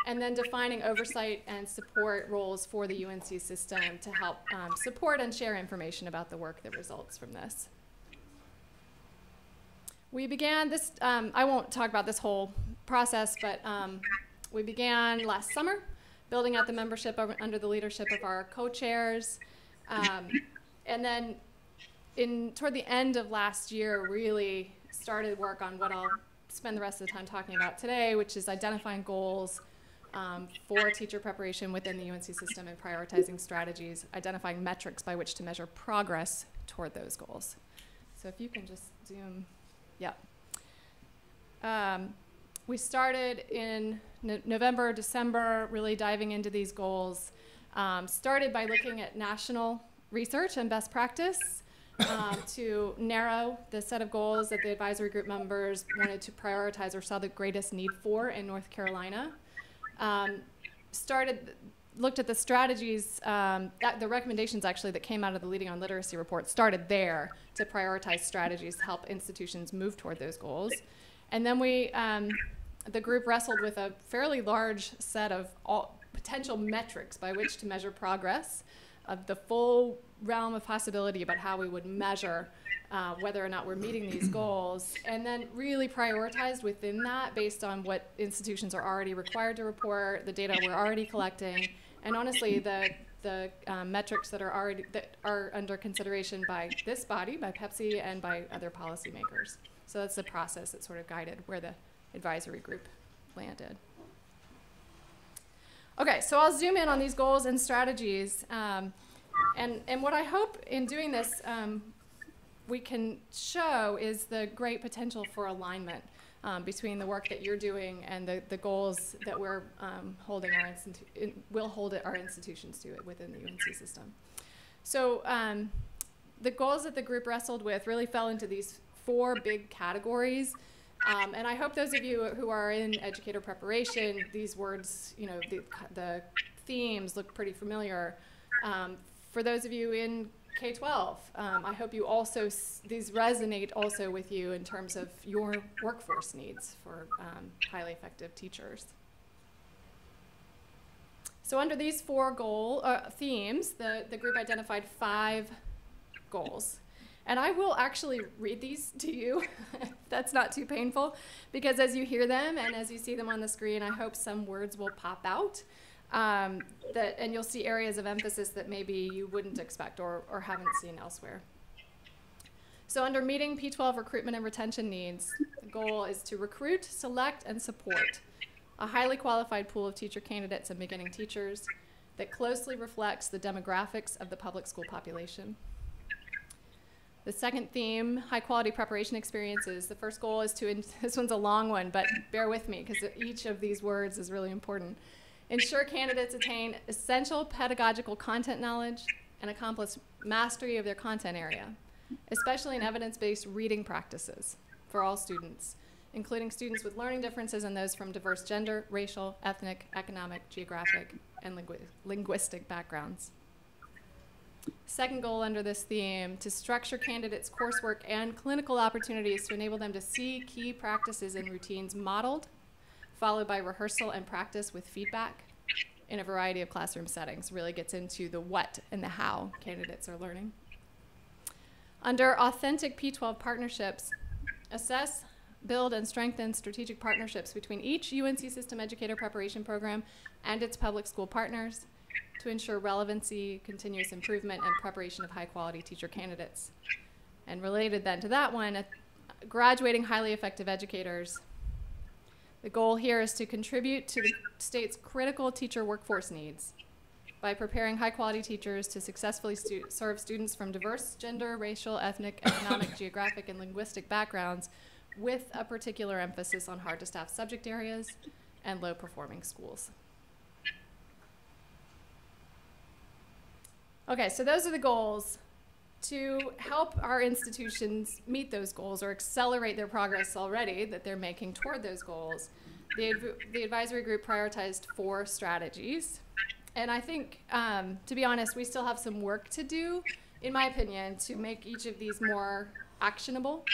and then defining oversight and support roles for the UNC system to help support and share information about the work that results from this. We began this, I won't talk about this whole process, but we began last summer building out the membership under the leadership of our co-chairs. And then toward the end of last year, really started work on what I'll spend the rest of the time talking about today, which is identifying goals for teacher preparation within the UNC system and prioritizing strategies, identifying metrics by which to measure progress toward those goals. So if you can just zoom, yeah. We started in November, December, really diving into these goals. Started by looking at national research and best practice to narrow the set of goals that the advisory group members wanted to prioritize or saw the greatest need for in North Carolina. Looked at the strategies, the recommendations actually that came out of the Leading on Literacy report started there to prioritize strategies to help institutions move toward those goals. And then the group wrestled with a fairly large set of potential metrics by which to measure progress, of the full realm of possibility about how we would measure whether or not we're meeting these goals, and then really prioritized within that based on what institutions are already required to report, the data we're already collecting, and honestly the metrics that are under consideration by this body, by Pepsi, and by other policymakers. So that's the process that sort of guided where the advisory group landed. Okay, so I'll zoom in on these goals and strategies. And what I hope in doing this we can show is the great potential for alignment between the work that you're doing and the goals that we're holding will hold our institutions to within the UNC system. So the goals that the group wrestled with really fell into these 4 big categories. And I hope those of you who are in educator preparation, these words, you know, the themes look pretty familiar. For those of you in K-12, I hope you also, these resonate also with you in terms of your workforce needs for highly effective teachers. So under these 4 themes, the group identified 5 goals. And I will actually read these to you. That's not too painful, because as you hear them and as you see them on the screen, I hope some words will pop out. And you'll see areas of emphasis that maybe you wouldn't expect or haven't seen elsewhere. So under meeting P-12 recruitment and retention needs, the goal is to recruit, select, and support a highly qualified pool of teacher candidates and beginning teachers that closely reflects the demographics of the public school population. The second theme, high quality preparation experiences. The first goal is this one's a long one, but bear with me because each of these words is really important. Ensure candidates attain essential pedagogical content knowledge and accomplish mastery of their content area, especially in evidence-based reading practices for all students, including students with learning differences and those from diverse gender, racial, ethnic, economic, geographic, and linguistic backgrounds. Second goal under this theme, to structure candidates' coursework and clinical opportunities to enable them to see key practices and routines modeled, followed by rehearsal and practice with feedback. in a variety of classroom settings, really gets into the what and the how candidates are learning. Under authentic P12 partnerships, assess, build, and strengthen strategic partnerships between each UNC system educator preparation program and its public school partners to ensure relevancy, continuous improvement, and preparation of high-quality teacher candidates. And related then to that one, graduating highly effective educators. The goal here is to contribute to the state's critical teacher workforce needs by preparing high-quality teachers to successfully serve students from diverse gender, racial, ethnic, economic, geographic, and linguistic backgrounds with a particular emphasis on hard-to-staff subject areas and low-performing schools. Okay, so those are the goals. To help our institutions meet those goals or accelerate their progress already that they're making toward those goals, the advisory group prioritized 4 strategies. And I think, to be honest, we still have some work to do, in my opinion, to make each of these more actionable.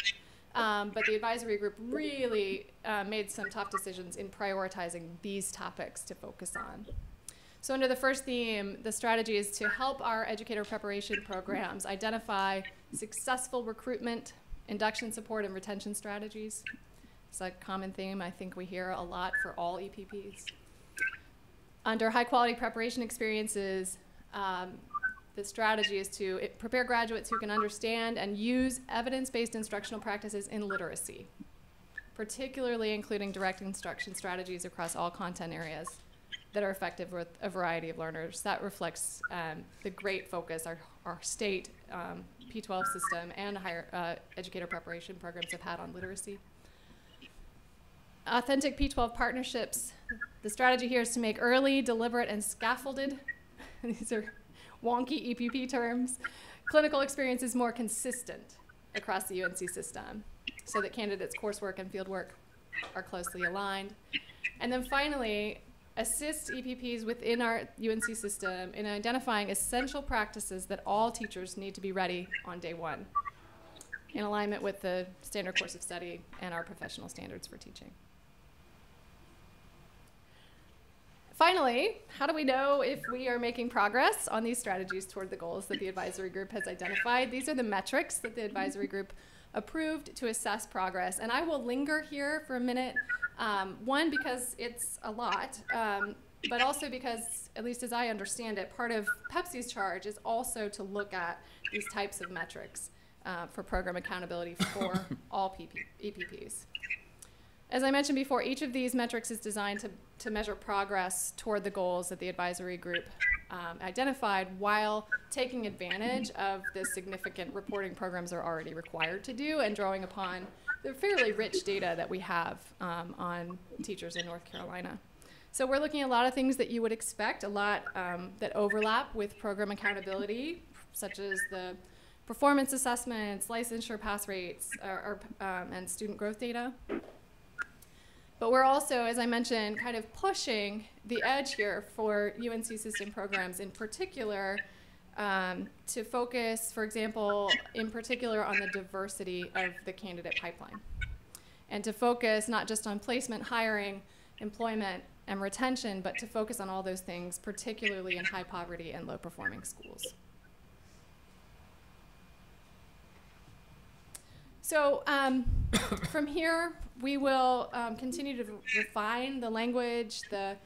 But the advisory group really made some tough decisions in prioritizing these topics to focus on. So under the first theme, the strategy is to help our educator preparation programs identify successful recruitment, induction support, and retention strategies. It's a common theme I think we hear a lot for all EPPs. Under high quality preparation experiences, the strategy is to prepare graduates who can understand and use evidence-based instructional practices in literacy, particularly including direct instruction strategies across all content areas that are effective with a variety of learners. That reflects the great focus our state P12 system and higher educator preparation programs have had on literacy. Authentic P12 partnerships. The strategy here is to make early, deliberate, and scaffolded, these are wonky EPP terms, clinical experiences more consistent across the UNC system so that candidates' coursework and fieldwork are closely aligned. And then finally, assist EPPs within our UNC system in identifying essential practices that all teachers need to be ready on day 1 in alignment with the standard course of study and our professional standards for teaching. Finally, how do we know if we are making progress on these strategies toward the goals that the advisory group has identified? These are the metrics that the advisory group approved to assess progress. And I will linger here for a minute. One, because it's a lot, but also because, at least as I understand it, part of Pepsi's charge is also to look at these types of metrics for program accountability for all EPPs. As I mentioned before, each of these metrics is designed to measure progress toward the goals that the advisory group identified while taking advantage of the significant reporting programs are already required to do and drawing upon the fairly rich data that we have on teachers in North Carolina. So we're looking at a lot of things that you would expect, a lot that overlap with program accountability, such as the performance assessments, licensure pass rates, and student growth data. But we're also, as I mentioned, kind of pushing the edge here for UNC system programs in particular to focus, for example, in particular on the diversity of the candidate pipeline. And to focus not just on placement, hiring, employment, and retention, but to focus on all those things, particularly in high poverty and low performing schools. So from here, we will continue to refine the language, the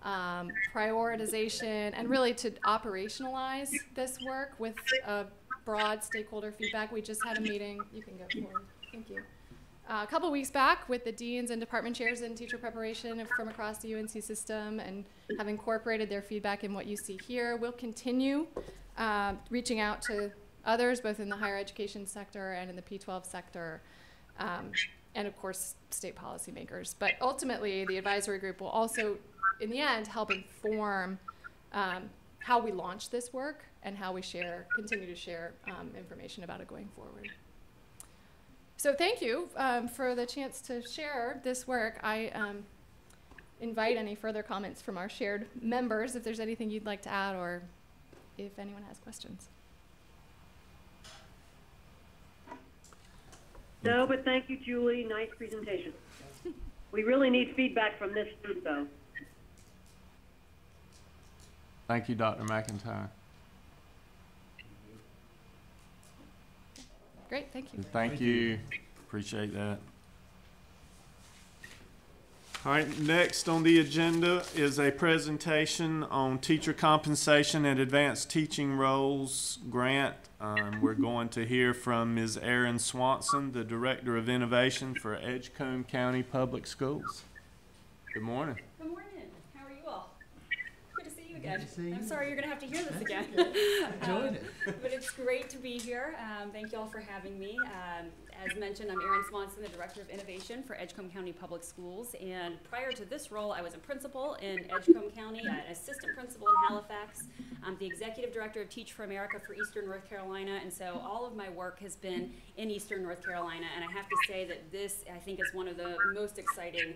prioritization, and really to operationalize this work with broad stakeholder feedback. We just had a meeting. You can go forward. Thank you. A couple weeks back with the deans and department chairs in teacher preparation from across the UNC system and have incorporated their feedback in what you see here. We'll continue reaching out to others, both in the higher education sector and in the P12 sector, and of course, state policymakers. But ultimately, the advisory group will also, in the end, help inform how we launch this work and how we continue to share information about it going forward. So thank you for the chance to share this work. I invite any further comments from our shared members if there's anything you'd like to add or if anyone has questions. No, but thank you, Julie. Nice presentation. We really need feedback from this group, though. Thank you, Dr. McIntyre. Great, thank you. Thank you. Appreciate that. All right, next on the agenda is a presentation on teacher compensation and advanced teaching roles grant. We're going to hear from Ms. Erin Swanson, the Director of Innovation for Edgecombe County Public Schools. Good morning. Good morning. How are you all? Good to see you again. Good to see you. I'm sorry you're going to have to hear this again. Enjoyed it. But it's great to be here. Thank you all for having me. As mentioned, I'm Erin Swanson, the Director of Innovation for Edgecombe County Public Schools. And prior to this role, I was a principal in Edgecombe County, an assistant principal in Halifax. I'm the Executive Director of Teach for America for Eastern North Carolina. And so all of my work has been in Eastern North Carolina. And I have to say that this, I think, is one of the most exciting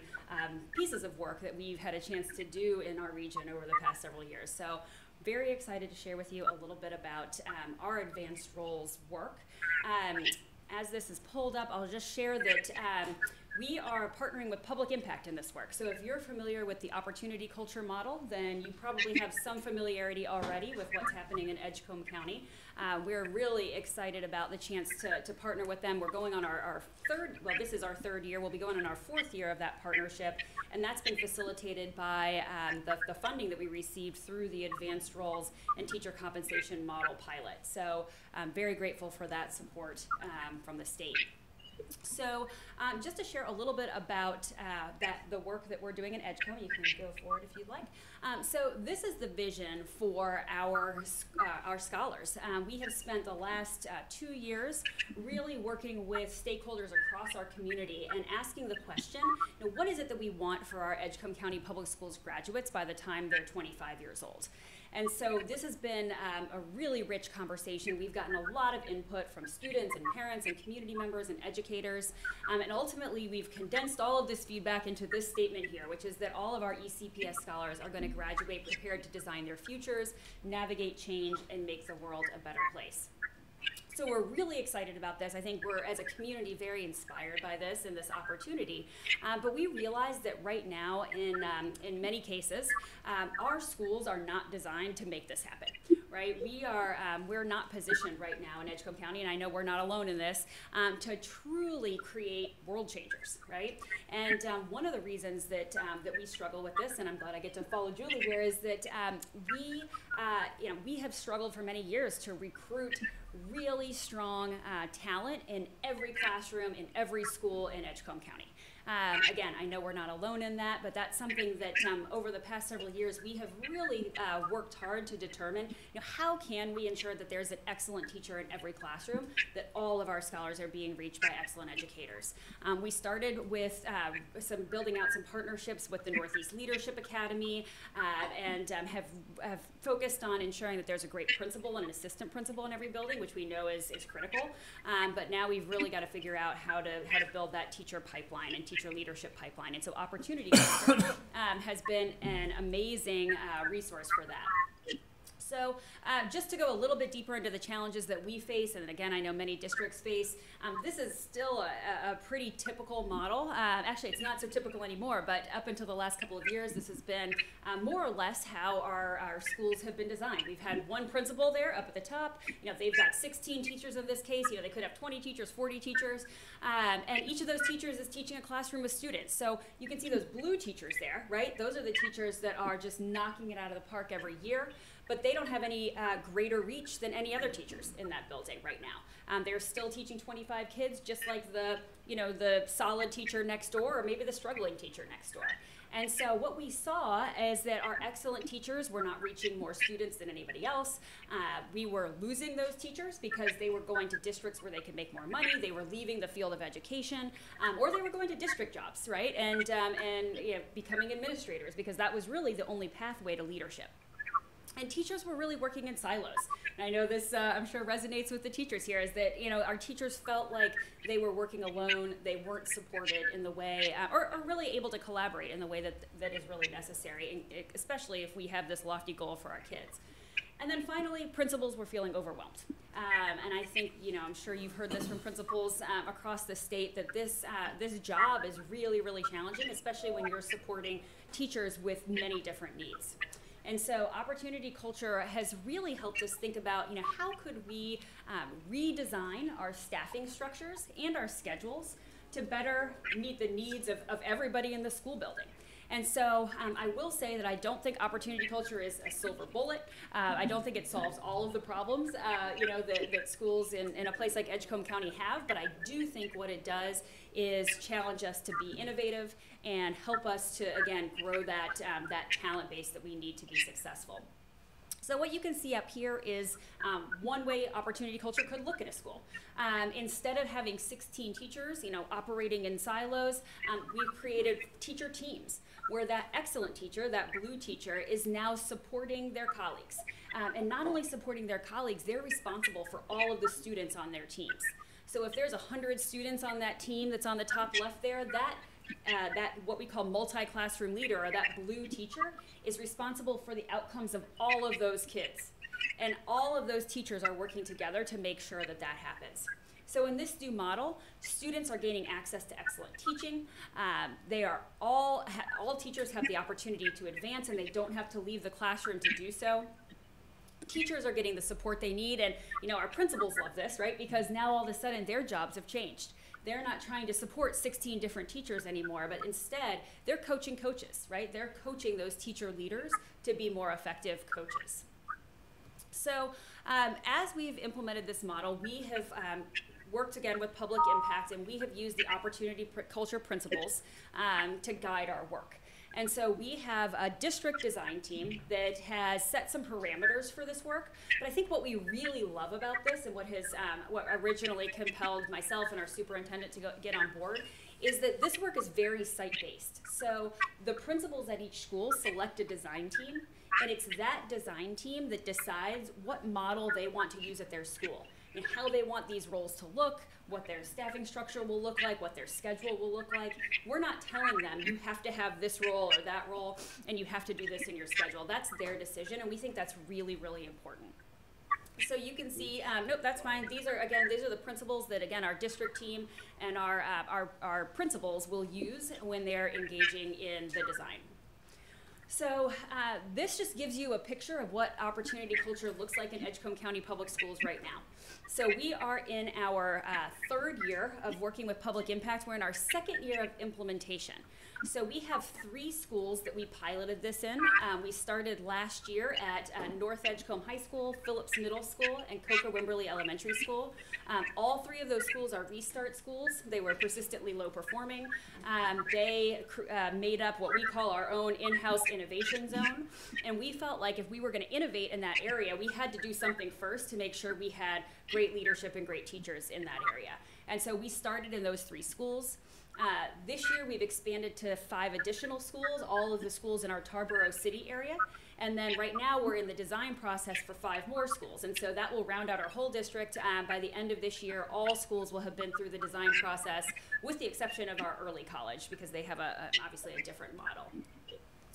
pieces of work that we've had a chance to do in our region over the past several years. So very excited to share with you a little bit about our advanced roles work. As this is pulled up, I'll just share that we are partnering with Public Impact in this work. So if you're familiar with the opportunity culture model, then you probably have some familiarity already with what's happening in Edgecombe County. We're really excited about the chance to partner with them. We're going on our third, well, this is our third year. We'll be going on our fourth year of that partnership. And that's been facilitated by the funding that we received through the Advanced Roles and Teacher Compensation Model pilot. So I'm very grateful for that support from the state. So just to share a little bit about the work that we're doing in Edgecombe, you can go forward if you'd like. So this is the vision for our scholars. We have spent the last 2 years really working with stakeholders across our community and asking the question, you know, what is it that we want for our Edgecombe County Public Schools graduates by the time they're 25 years old? And so this has been a really rich conversation. We've gotten a lot of input from students and parents and community members and educators. And ultimately, we've condensed all of this feedback into this statement here, which is that all of our ECPS scholars are going to graduate prepared to design their futures, navigate change, and make the world a better place. So we're really excited about this. I think we're, as a community, very inspired by this and this opportunity. But we realize that right now, in many cases, our schools are not designed to make this happen. Right? We're not positioned right now in Edgecombe County, and I know we're not alone in this, to truly create world changers, right? And one of the reasons that we struggle with this, and I'm glad I get to follow Julie here, is that we have struggled for many years to recruit really strong talent in every classroom, in every school in Edgecombe County. Again, I know we're not alone in that, but that's something that over the past several years we have really worked hard to determine, how can we ensure that there's an excellent teacher in every classroom, that all of our scholars are being reached by excellent educators. We started with building out some partnerships with the Northeast Leadership Academy and have focused on ensuring that there's a great principal and an assistant principal in every building, which we know is critical. But now we've really got to figure out how to build that teacher pipeline and teacher leadership pipeline. And so Opportunity has been an amazing resource for that. So just to go a little bit deeper into the challenges that we face, and again, I know many districts face, this is still a pretty typical model. Actually, it's not so typical anymore, but up until the last couple of years, this has been more or less how our schools have been designed. We've had one principal there up at the top. They've got 16 teachers in this case. They could have 20 teachers, 40 teachers, and each of those teachers is teaching a classroom with students. So you can see those blue teachers there, right? Those are the teachers that are just knocking it out of the park every year. But they don't have any greater reach than any other teachers in that building right now. They're still teaching 25 kids, just like the solid teacher next door, or maybe the struggling teacher next door. And so what we saw is that our excellent teachers were not reaching more students than anybody else. We were losing those teachers because they were going to districts where they could make more money. They were leaving the field of education, or they were going to district jobs, right? And becoming administrators, because that was really the only pathway to leadership. And teachers were really working in silos. And I know this, I'm sure, resonates with the teachers here, is that, our teachers felt like they were working alone, they weren't supported in the way, or really able to collaborate in the way that is really necessary, especially if we have this lofty goal for our kids. And then finally, principals were feeling overwhelmed. And I think, I'm sure you've heard this from principals across the state, that this job is really, really challenging, especially when you're supporting teachers with many different needs. And so opportunity culture has really helped us think about, how could we redesign our staffing structures and our schedules to better meet the needs of everybody in the school building. And so I will say that I don't think opportunity culture is a silver bullet. I don't think it solves all of the problems, that schools in a place like Edgecombe County have, but I do think what it does is challenge us to be innovative and help us to, again, grow that talent base that we need to be successful. So what you can see up here is one way opportunity culture could look at a school. Instead of having 16 teachers, operating in silos, we've created teacher teams where that excellent teacher, that blue teacher, is now supporting their colleagues. And not only supporting their colleagues, they're responsible for all of the students on their teams. So if there's 100 students on that team that's on the top left there, that what we call multi-classroom leader, or that blue teacher, is responsible for the outcomes of all of those kids. And all of those teachers are working together to make sure that that happens. So in this new model, students are gaining access to excellent teaching. They are all teachers have the opportunity to advance, and they don't have to leave the classroom to do so. Teachers are getting the support they need, and our principals love this, right? Because now all of a sudden their jobs have changed. They're not trying to support 16 different teachers anymore, but instead they're coaching coaches, right? They're coaching those teacher leaders to be more effective coaches. So as we've implemented this model, we have worked again with public impact, and we have used the opportunity culture principles to guide our work. And so we have a district design team that has set some parameters for this work. But I think what we really love about this, and what originally compelled myself and our superintendent to get on board, is that this work is very site-based. So the principals at each school select a design team, and it's that design team that decides what model they want to use at their school, and how they want these roles to look, what their staffing structure will look like, what their schedule will look like. We're not telling them you have to have this role or that role, and you have to do this in your schedule. That's their decision, and we think that's really, really important. So you can see, nope, that's fine. These are the principles that, again, our district team and our principals will use when they're engaging in the design. So this just gives you a picture of what opportunity culture looks like in Edgecombe County Public Schools right now. So we are in our third year of working with public impact. We're in our second year of implementation. So we have 3 schools that we piloted this in. We started last year at North Edgecombe High School, Phillips Middle School, and Coker-Wimberley Elementary School. All 3 of those schools are restart schools. They were persistently low performing. They made up what we call our own in-house innovation zone. And we felt like if we were going to innovate in that area, we had to do something first to make sure we had great leadership and great teachers in that area. And so we started in those 3 schools. This year we've expanded to 5 additional schools, all of the schools in our Tarboro City area. And then right now we're in the design process for 5 more schools. And so that will round out our whole district. By the end of this year, all schools will have been through the design process, with the exception of our early college, because they have obviously a different model.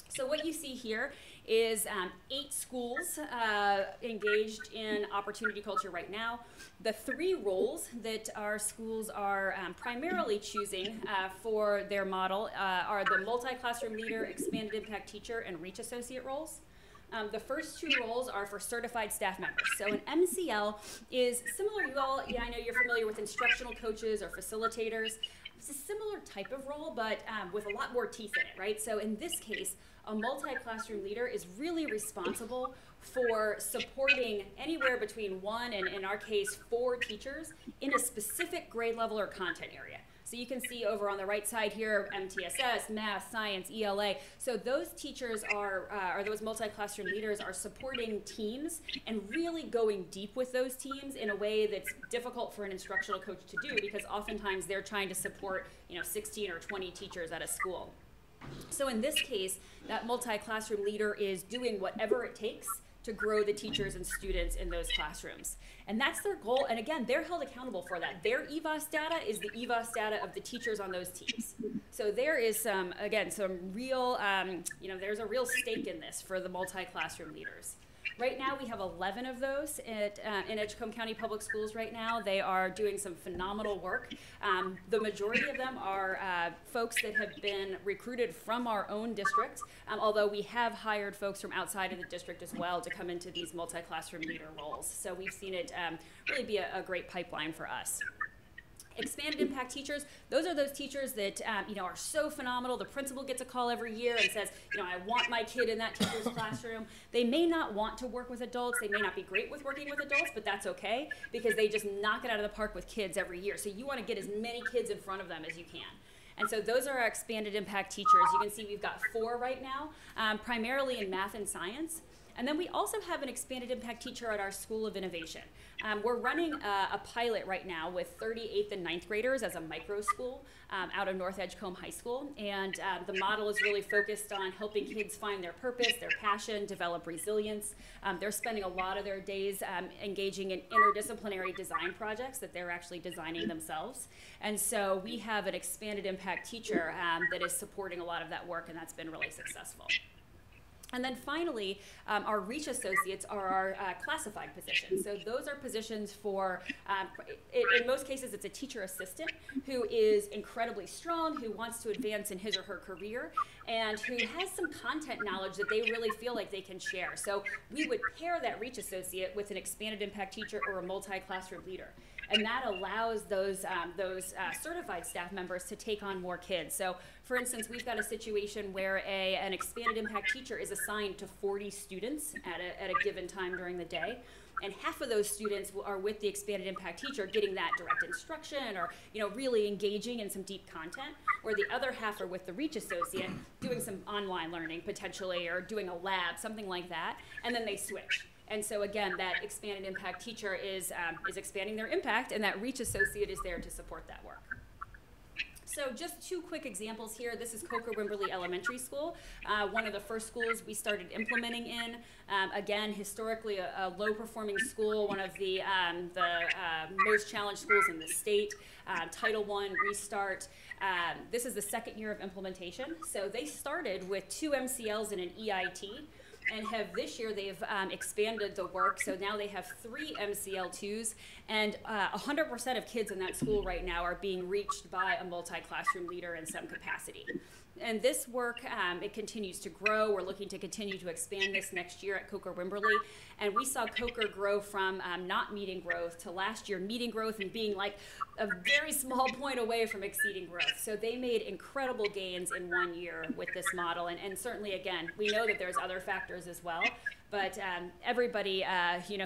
So what you see here is 8 schools engaged in opportunity culture right now. The 3 roles that our schools are primarily choosing for their model are the multi-classroom leader, expanded impact teacher, and reach associate roles. The first 2 roles are for certified staff members. So an MCL is similar, I know you're familiar with instructional coaches or facilitators. It's a similar type of role, but with a lot more teeth in it, right? So in this case, a multi-classroom leader is really responsible for supporting anywhere between 1 and, in our case, 4 teachers in a specific grade level or content area. So you can see over on the right side here, MTSS, math, science, ELA. So those teachers or those multi-classroom leaders are supporting teams and really going deep with those teams in a way that's difficult for an instructional coach to do, because oftentimes they're trying to support 16 or 20 teachers at a school. So in this case, that multi-classroom leader is doing whatever it takes to grow the teachers and students in those classrooms. And that's their goal. And again, they're held accountable for that. Their EVOS data is the EVOS data of the teachers on those teams. So there is some real, there's a real stake in this for the multi-classroom leaders. Right now, we have 11 of those in Edgecombe County Public Schools right now. They are doing some phenomenal work. The majority of them are folks that have been recruited from our own district, although we have hired folks from outside of the district as well to come into these multi-classroom leader roles. So we've seen it really be a great pipeline for us. Expanded impact teachers, those are those teachers that are so phenomenal. The principal gets a call every year and says, I want my kid in that teacher's classroom. They may not want to work with adults. They may not be great with working with adults, but that's okay because they just knock it out of the park with kids every year. So you want to get as many kids in front of them as you can. And so those are our expanded impact teachers. You can see we've got 4 right now, primarily in math and science. And then we also have an expanded impact teacher at our School of Innovation. We're running a pilot right now with 38th and 9th graders as a micro school out of North Edgecombe High School. And the model is really focused on helping kids find their purpose, their passion, develop resilience. They're spending a lot of their days engaging in interdisciplinary design projects that they're actually designing themselves. And so we have an expanded impact teacher that is supporting a lot of that work, and that's been really successful. And then finally, our reach associates are our classified positions. So those are positions for, in most cases, it's a teacher assistant who is incredibly strong, who wants to advance in his or her career, and who has some content knowledge that they really feel like they can share. So we would pair that reach associate with an expanded impact teacher or a multi-classroom leader. And that allows those certified staff members to take on more kids. So, for instance, we've got a situation where an expanded impact teacher is assigned to 40 students at a given time during the day. And half of those students are with the expanded impact teacher getting that direct instruction or really engaging in some deep content, where the other half are with the reach associate doing some online learning potentially or doing a lab, something like that, and then they switch. And so again, that expanded impact teacher is expanding their impact, and that reach associate is there to support that work. So just 2 quick examples here. This is Coker-Wimberley Elementary School, one of the first schools we started implementing in. Again, historically a low-performing school, one of the most challenged schools in the state. Title I, restart. This is the 2nd year of implementation. So they started with 2 MCLs and an EIT. And this year they've expanded the work, so now they have 3 MCL2s, and 100% of kids in that school right now are being reached by a multi-classroom leader in some capacity. And this work, it continues to grow. We're looking to continue to expand this next year at Coker-Wimberley. And we saw Coker grow from not meeting growth to last year meeting growth and being like a very small point away from exceeding growth. So they made incredible gains in 1 year with this model. And certainly, again, we know that there's other factors as well. But everybody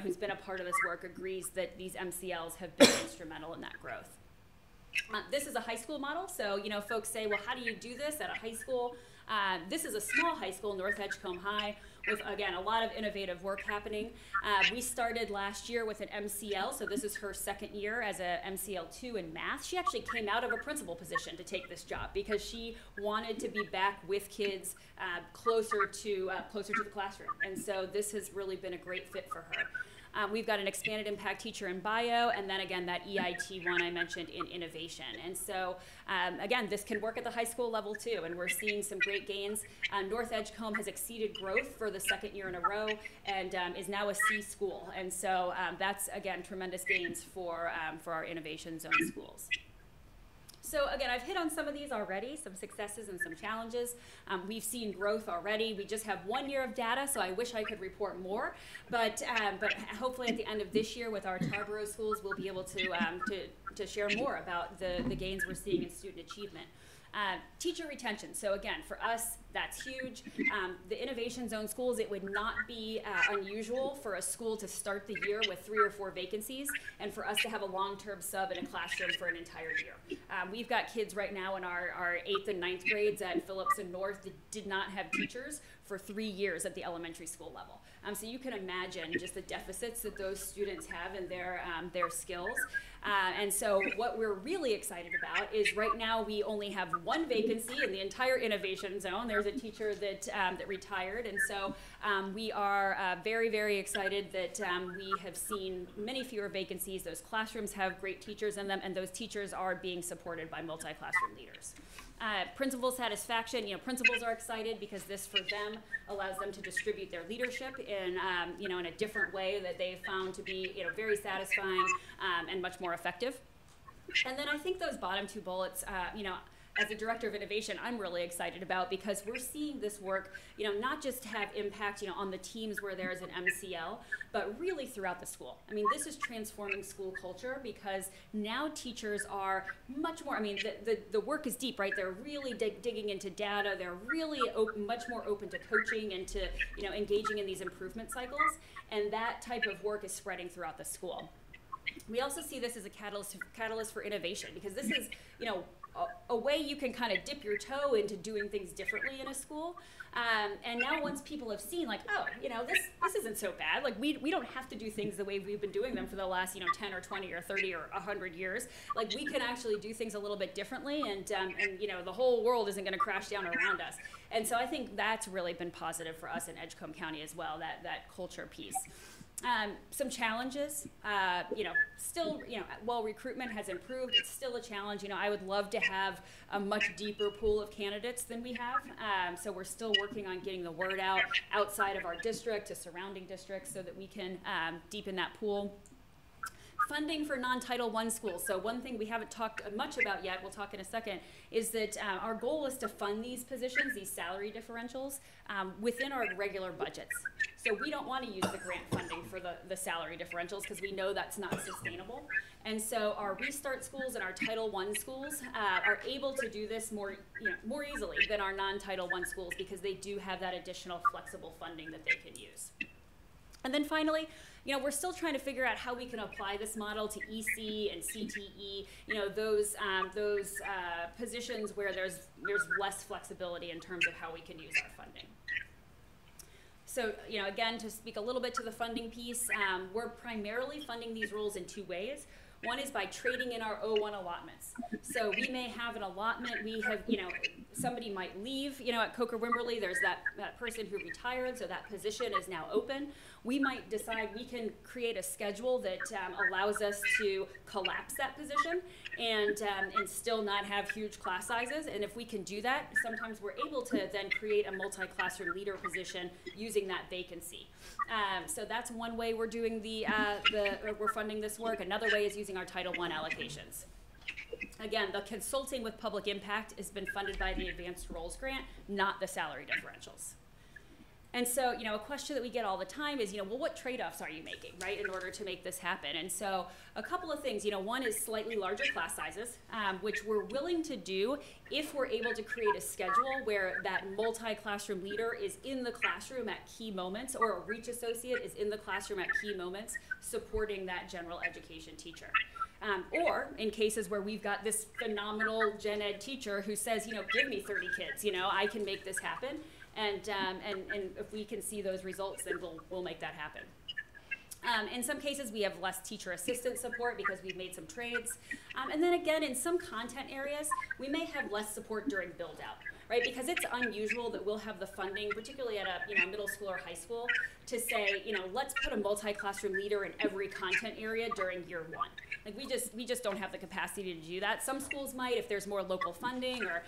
who's been a part of this work agrees that these MCLs have been instrumental in that growth. This is a high school model, so folks say, well, how do you do this at a high school? This is a small high school, North Edgecombe High, with, again, a lot of innovative work happening. We started last year with an MCL, so this is her 2nd year as a MCL2 in math. She actually came out of a principal position to take this job because she wanted to be back with kids closer to the classroom, and so this has really been a great fit for her. We've got an expanded impact teacher in bio, and then again that EIT one I mentioned in innovation. And so again, this can work at the high school level too, and we're seeing some great gains. North Edgecombe has exceeded growth for the 2nd year in a row and is now a C school. And so that's again tremendous gains for our innovation zone schools. So again, I've hit on some of these already, some successes and some challenges. We've seen growth already. We just have 1 year of data, so I wish I could report more. But hopefully at the end of this year with our Tarboro schools, we'll be able to share more about the gains we're seeing in student achievement. Teacher retention. So again, for us, that's huge. The Innovation Zone schools, it would not be unusual for a school to start the year with 3 or 4 vacancies and for us to have a long-term sub in a classroom for an entire year. We've got kids right now in our 8th and 9th grades at Phillips and North that did not have teachers for 3 years at the elementary school level. So you can imagine just the deficits that those students have in their skills. And so what we're really excited about is right now we only have 1 vacancy in the entire Innovation Zone. There's a teacher that retired, and so we are very, very excited that we have seen many fewer vacancies. Those classrooms have great teachers in them, and those teachers are being supported by multi-classroom leaders. Principal satisfaction, principals are excited because this for them allows them to distribute their leadership in, in a different way that they've found to be, very satisfying and much more effective. And then I think those bottom two bullets, as a director of innovation, I'm really excited about, because we're seeing this work, not just have impact, on the teams where there's an MCL, but really throughout the school. I mean, this is transforming school culture, because now teachers are much more, the work is deep, right? They're really digging into data. They're really much more open to coaching and to, engaging in these improvement cycles. And that type of work is spreading throughout the school. We also see this as a catalyst for innovation, because this is, a way you can kind of dip your toe into doing things differently in a school. And now once people have seen, like, oh, this isn't so bad. Like, we don't have to do things the way we've been doing them for the last, 10 or 20 or 30 or 100 years. Like, we can actually do things a little bit differently, and the whole world isn't going to crash down around us. And so I think that's really been positive for us in Edgecombe County as well, that culture piece. Some challenges, still, while recruitment has improved, it's still a challenge. I would love to have a much deeper pool of candidates than we have. So we're still working on getting the word out outside of our district to surrounding districts so that we can deepen that pool. Funding for non-Title I schools. So one thing we haven't talked much about yet, we'll talk in a second, is that our goal is to fund these positions, these salary differentials, within our regular budgets. So we don't want to use the grant funding for the salary differentials, because we know that's not sustainable. And so our Restart schools and our Title I schools are able to do this more easily than our non-Title I schools, because they do have that additional flexible funding that they can use. And then finally, we're still trying to figure out how we can apply this model to EC and CTE, those positions where there's less flexibility in terms of how we can use our funding. So, again, to speak a little bit to the funding piece, we're primarily funding these roles in two ways. One is by trading in our O1 allotments. So we may have an allotment, we have, somebody might leave, at Coker-Wimberley, there's that person who retired, so that position is now open. We might decide we can create a schedule that allows us to collapse that position and still not have huge class sizes. And if we can do that, sometimes we're able to then create a multi-classroom leader position using that vacancy. So that's one way we're doing we're funding this work. Another way is using our Title I allocations. Again, the consulting with public impact has been funded by the Advanced Roles Grant, not the salary differentials. And so, a question that we get all the time is, well, what trade-offs are you making, right, in order to make this happen? And so a couple of things, one is slightly larger class sizes, which we're willing to do if we're able to create a schedule where that multi-classroom leader is in the classroom at key moments, or a reach associate is in the classroom at key moments supporting that general education teacher. Or in cases where we've got this phenomenal gen ed teacher who says, give me 30 kids, I can make this happen. And if we can see those results, then we'll make that happen. In some cases, we have less teacher assistant support because we've made some trades. And then again, in some content areas, we may have less support during build out, right? Because it's unusual that we'll have the funding, particularly at a middle school or high school, to say, let's put a multi-classroom leader in every content area during year one. Like we just don't have the capacity to do that. Some schools might if there's more local funding or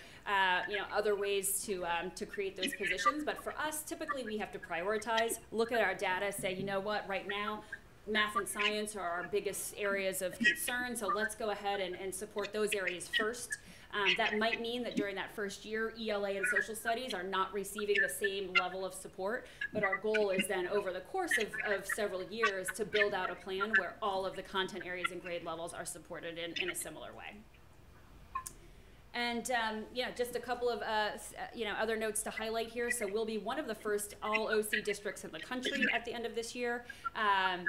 other ways to create those positions. But for us, typically we have to prioritize, look at our data, say, what, right now, math and science are our biggest areas of concern, so let's go ahead and support those areas first. That might mean that during that first year, ELA and social studies are not receiving the same level of support, but our goal is then over the course of several years to build out a plan where all of the content areas and grade levels are supported in a similar way. And just a couple of other notes to highlight here. So we'll be one of the first all OC districts in the country at the end of this year,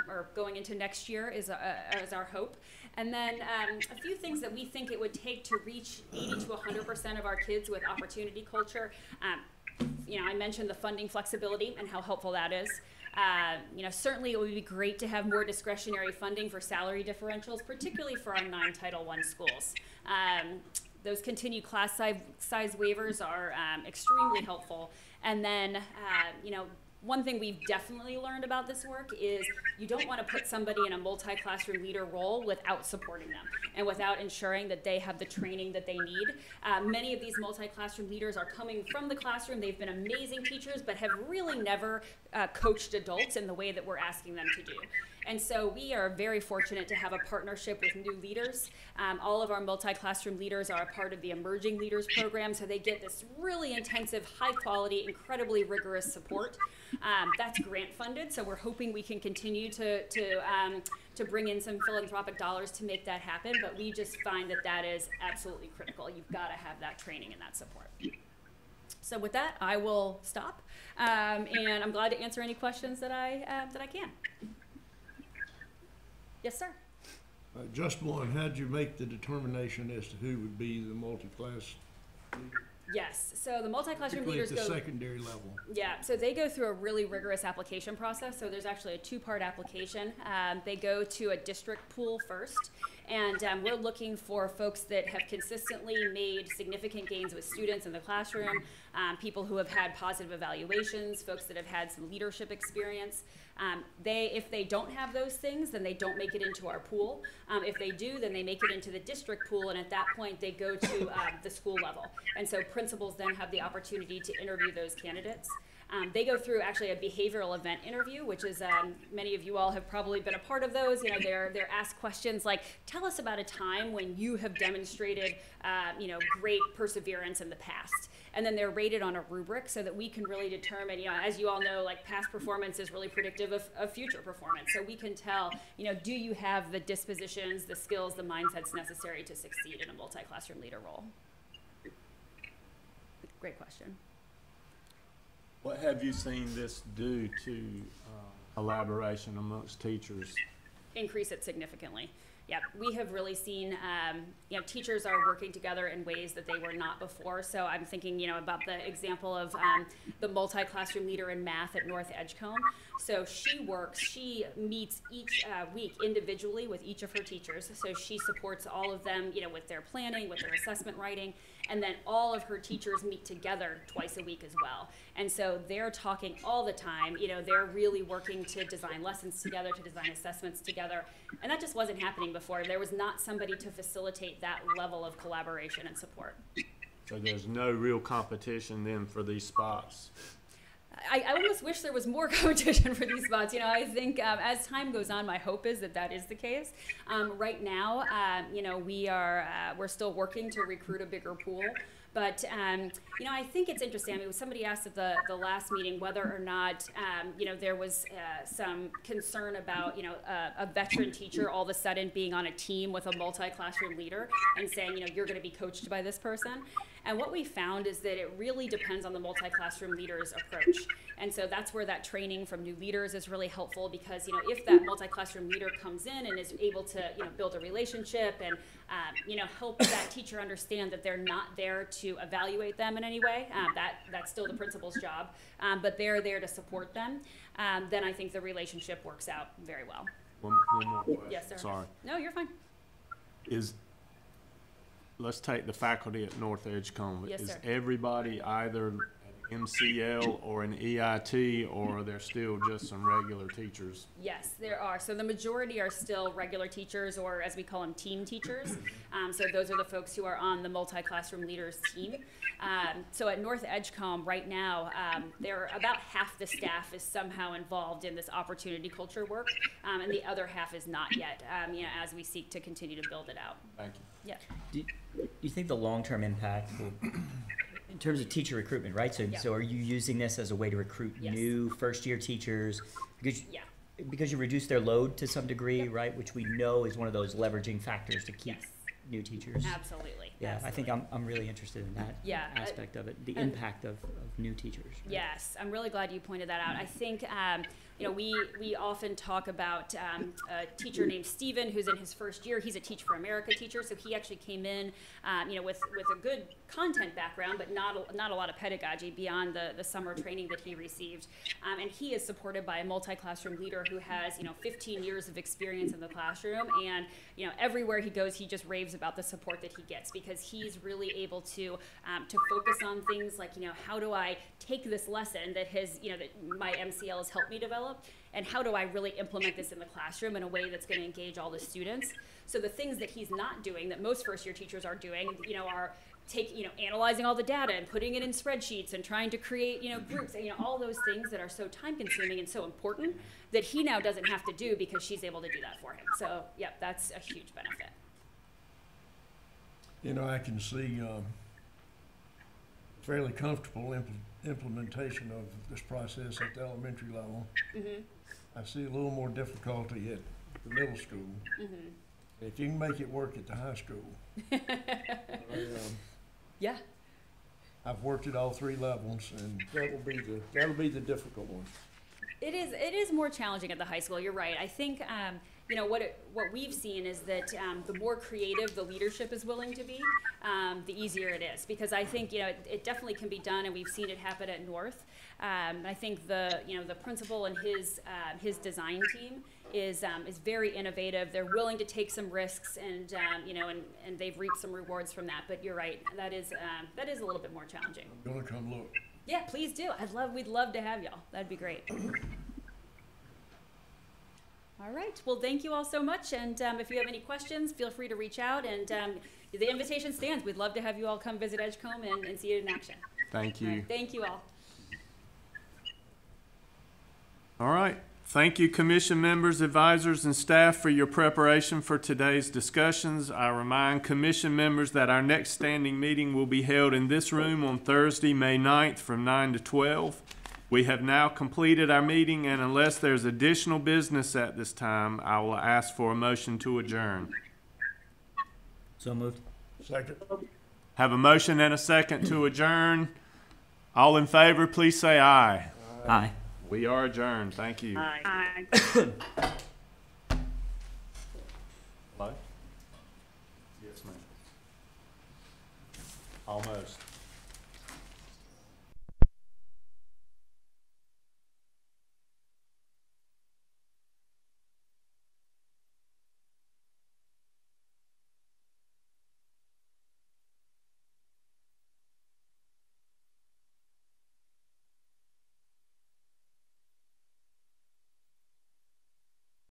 or going into next year is our hope. And then a few things that we think it would take to reach 80 to 100% of our kids with opportunity culture. I mentioned the funding flexibility and how helpful that is. Certainly it would be great to have more discretionary funding for salary differentials, particularly for our non-Title I schools. Those continued class size waivers are extremely helpful. And then, One thing we've definitely learned about this work is you don't want to put somebody in a multi-classroom leader role without supporting them and without ensuring that they have the training that they need. Many of these multi-classroom leaders are coming from the classroom. They've been amazing teachers, but have really never coached adults in the way that we're asking them to do. And so we are very fortunate to have a partnership with new leaders. All of our multi-classroom leaders are a part of the Emerging Leaders program, so they get this really intensive, high-quality, incredibly rigorous support. That's grant funded, so we're hoping we can continue to bring in some philanthropic dollars to make that happen, but we just find that that is absolutely critical. You've got to have that training and that support. So with that, I will stop, and I'm glad to answer any questions that I can. Yes, sir. Just one, how'd you make the determination as to who would be the multi-class leader? Yes, so the multi-classroom leaders Particularly go. at the secondary level. Yeah, so they go through a really rigorous application process. So there's actually a two-part application. They go to a district pool first, and we're looking for folks that have consistently made significant gains with students in the classroom, people who have had positive evaluations, folks that have had some leadership experience. If they don't have those things, then they don't make it into our pool. If they do, then they make it into the district pool, and at that point they go to the school level. And so principals then have the opportunity to interview those candidates. They go through actually a behavioral event interview, which is, many of you all have probably been a part of those. You know, they're asked questions like, tell us about a time when you have demonstrated, great perseverance in the past. And then they're rated on a rubric so that we can really determine, as you all know, like past performance is really predictive of future performance. So we can tell, do you have the dispositions, the skills, the mindsets necessary to succeed in a multi-classroom leader role? Great question. What have you seen this do to collaboration amongst teachers? Increase it significantly. Yeah, we have really seen, teachers are working together in ways that they were not before. So I'm thinking, about the example of the multi-classroom leader in math at North Edgecombe. So she meets each week individually with each of her teachers. So she supports all of them, with their planning, with their assessment writing, and then all of her teachers meet together twice a week as well. And so they're talking all the time, they're really working to design lessons together, to design assessments together. And that just wasn't happening before. There was not somebody to facilitate that level of collaboration and support. So there's no real competition then for these spots? I almost wish there was more competition for these spots. I think as time goes on, my hope is that is the case. Right now, we're still working to recruit a bigger pool. But, I think it's interesting. I mean, somebody asked at the last meeting whether or not, there was some concern about, a veteran teacher all of a sudden being on a team with a multi-classroom leader and saying, you're going to be coached by this person. And what we found is that it really depends on the multi-classroom leader's approach. And so that's where that training from new leaders is really helpful because, if that multi-classroom leader comes in and is able to, build a relationship and, help that teacher understand that they're not there to evaluate them in any way, that's still the principal's job, but they're there to support them, then I think the relationship works out very well. One more question. Yes, sir. Sorry. No, you're fine. Let's take the faculty at North Edgecombe. Yes, is sir. everybody either an MCL or an EIT, or are there still just some regular teachers? Yes, there are. So the majority are still regular teachers, or as we call them, team teachers. So those are the folks who are on the multi-classroom leaders team. So at North Edgecombe right now, about half the staff is somehow involved in this opportunity culture work, and the other half is not yet, as we seek to continue to build it out. Thank you. Yeah. Do you think the long-term impact will, in terms of teacher recruitment, right? So, Yeah. so are you using this as a way to recruit Yes. new first-year teachers? Yeah. Because you reduce their load to some degree, Yep. right? Which we know is one of those leveraging factors to keep Yes. new teachers. Absolutely. Yeah, I think Absolutely. I'm really interested in that Yeah, aspect of it, the and- impact of new teachers. Right? Yes, I'm really glad you pointed that out. I think, we often talk about a teacher named Steven who's in his first year. He's a Teach for America teacher, so he actually came in, with a good content background, but not a lot of pedagogy beyond the summer training that he received. And he is supported by a multi-classroom leader who has, 15 years of experience in the classroom, and everywhere he goes, he just raves raves about the support that he gets, because he's really able to focus on things like, how do I take this lesson that that my MCL has helped me develop, and how do I really implement this in the classroom in a way that's going to engage all the students? So the things that he's not doing that most first-year teachers are doing, are analyzing all the data and putting it in spreadsheets and trying to create, groups, and, all those things that are so time-consuming and so important that he now doesn't have to do, because she's able to do that for him. So, yeah, that's a huge benefit. I can see fairly comfortable implementation of this process at the elementary level. Mm-hmm. I see a little more difficulty at the middle school. Mm-hmm. If you can make it work at the high school. Yeah. I've worked at all 3 levels, and that'll be the difficult one. It is more challenging at the high school. You're right. I think what we've seen is that the more creative the leadership is willing to be, the easier it is. Because I think it definitely can be done, and we've seen it happen at North. I think the principal and his design team is very innovative. They're willing to take some risks, and and they've reaped some rewards from that. But you're right. That is a little bit more challenging. I'm gonna come look. Yeah, please do. We'd love to have y'all. That'd be great. All right. Well, thank you all so much. And if you have any questions, feel free to reach out. And the invitation stands. We'd love to have you all come visit Edgecombe and see it in action. Thank you. All right, thank you all. All right. Thank you, commission members, advisors, and staff, for your preparation for today's discussions. I remind commission members that our next standing meeting will be held in this room on Thursday, May 9th from 9 to 12. We have now completed our meeting, and unless there's additional business at this time, I will ask for a motion to adjourn. So moved. Second. Have a motion and a second to adjourn. All in favor, please say aye. Aye. We are adjourned. Thank you. Aye. Hello? Yes, ma'am. Almost.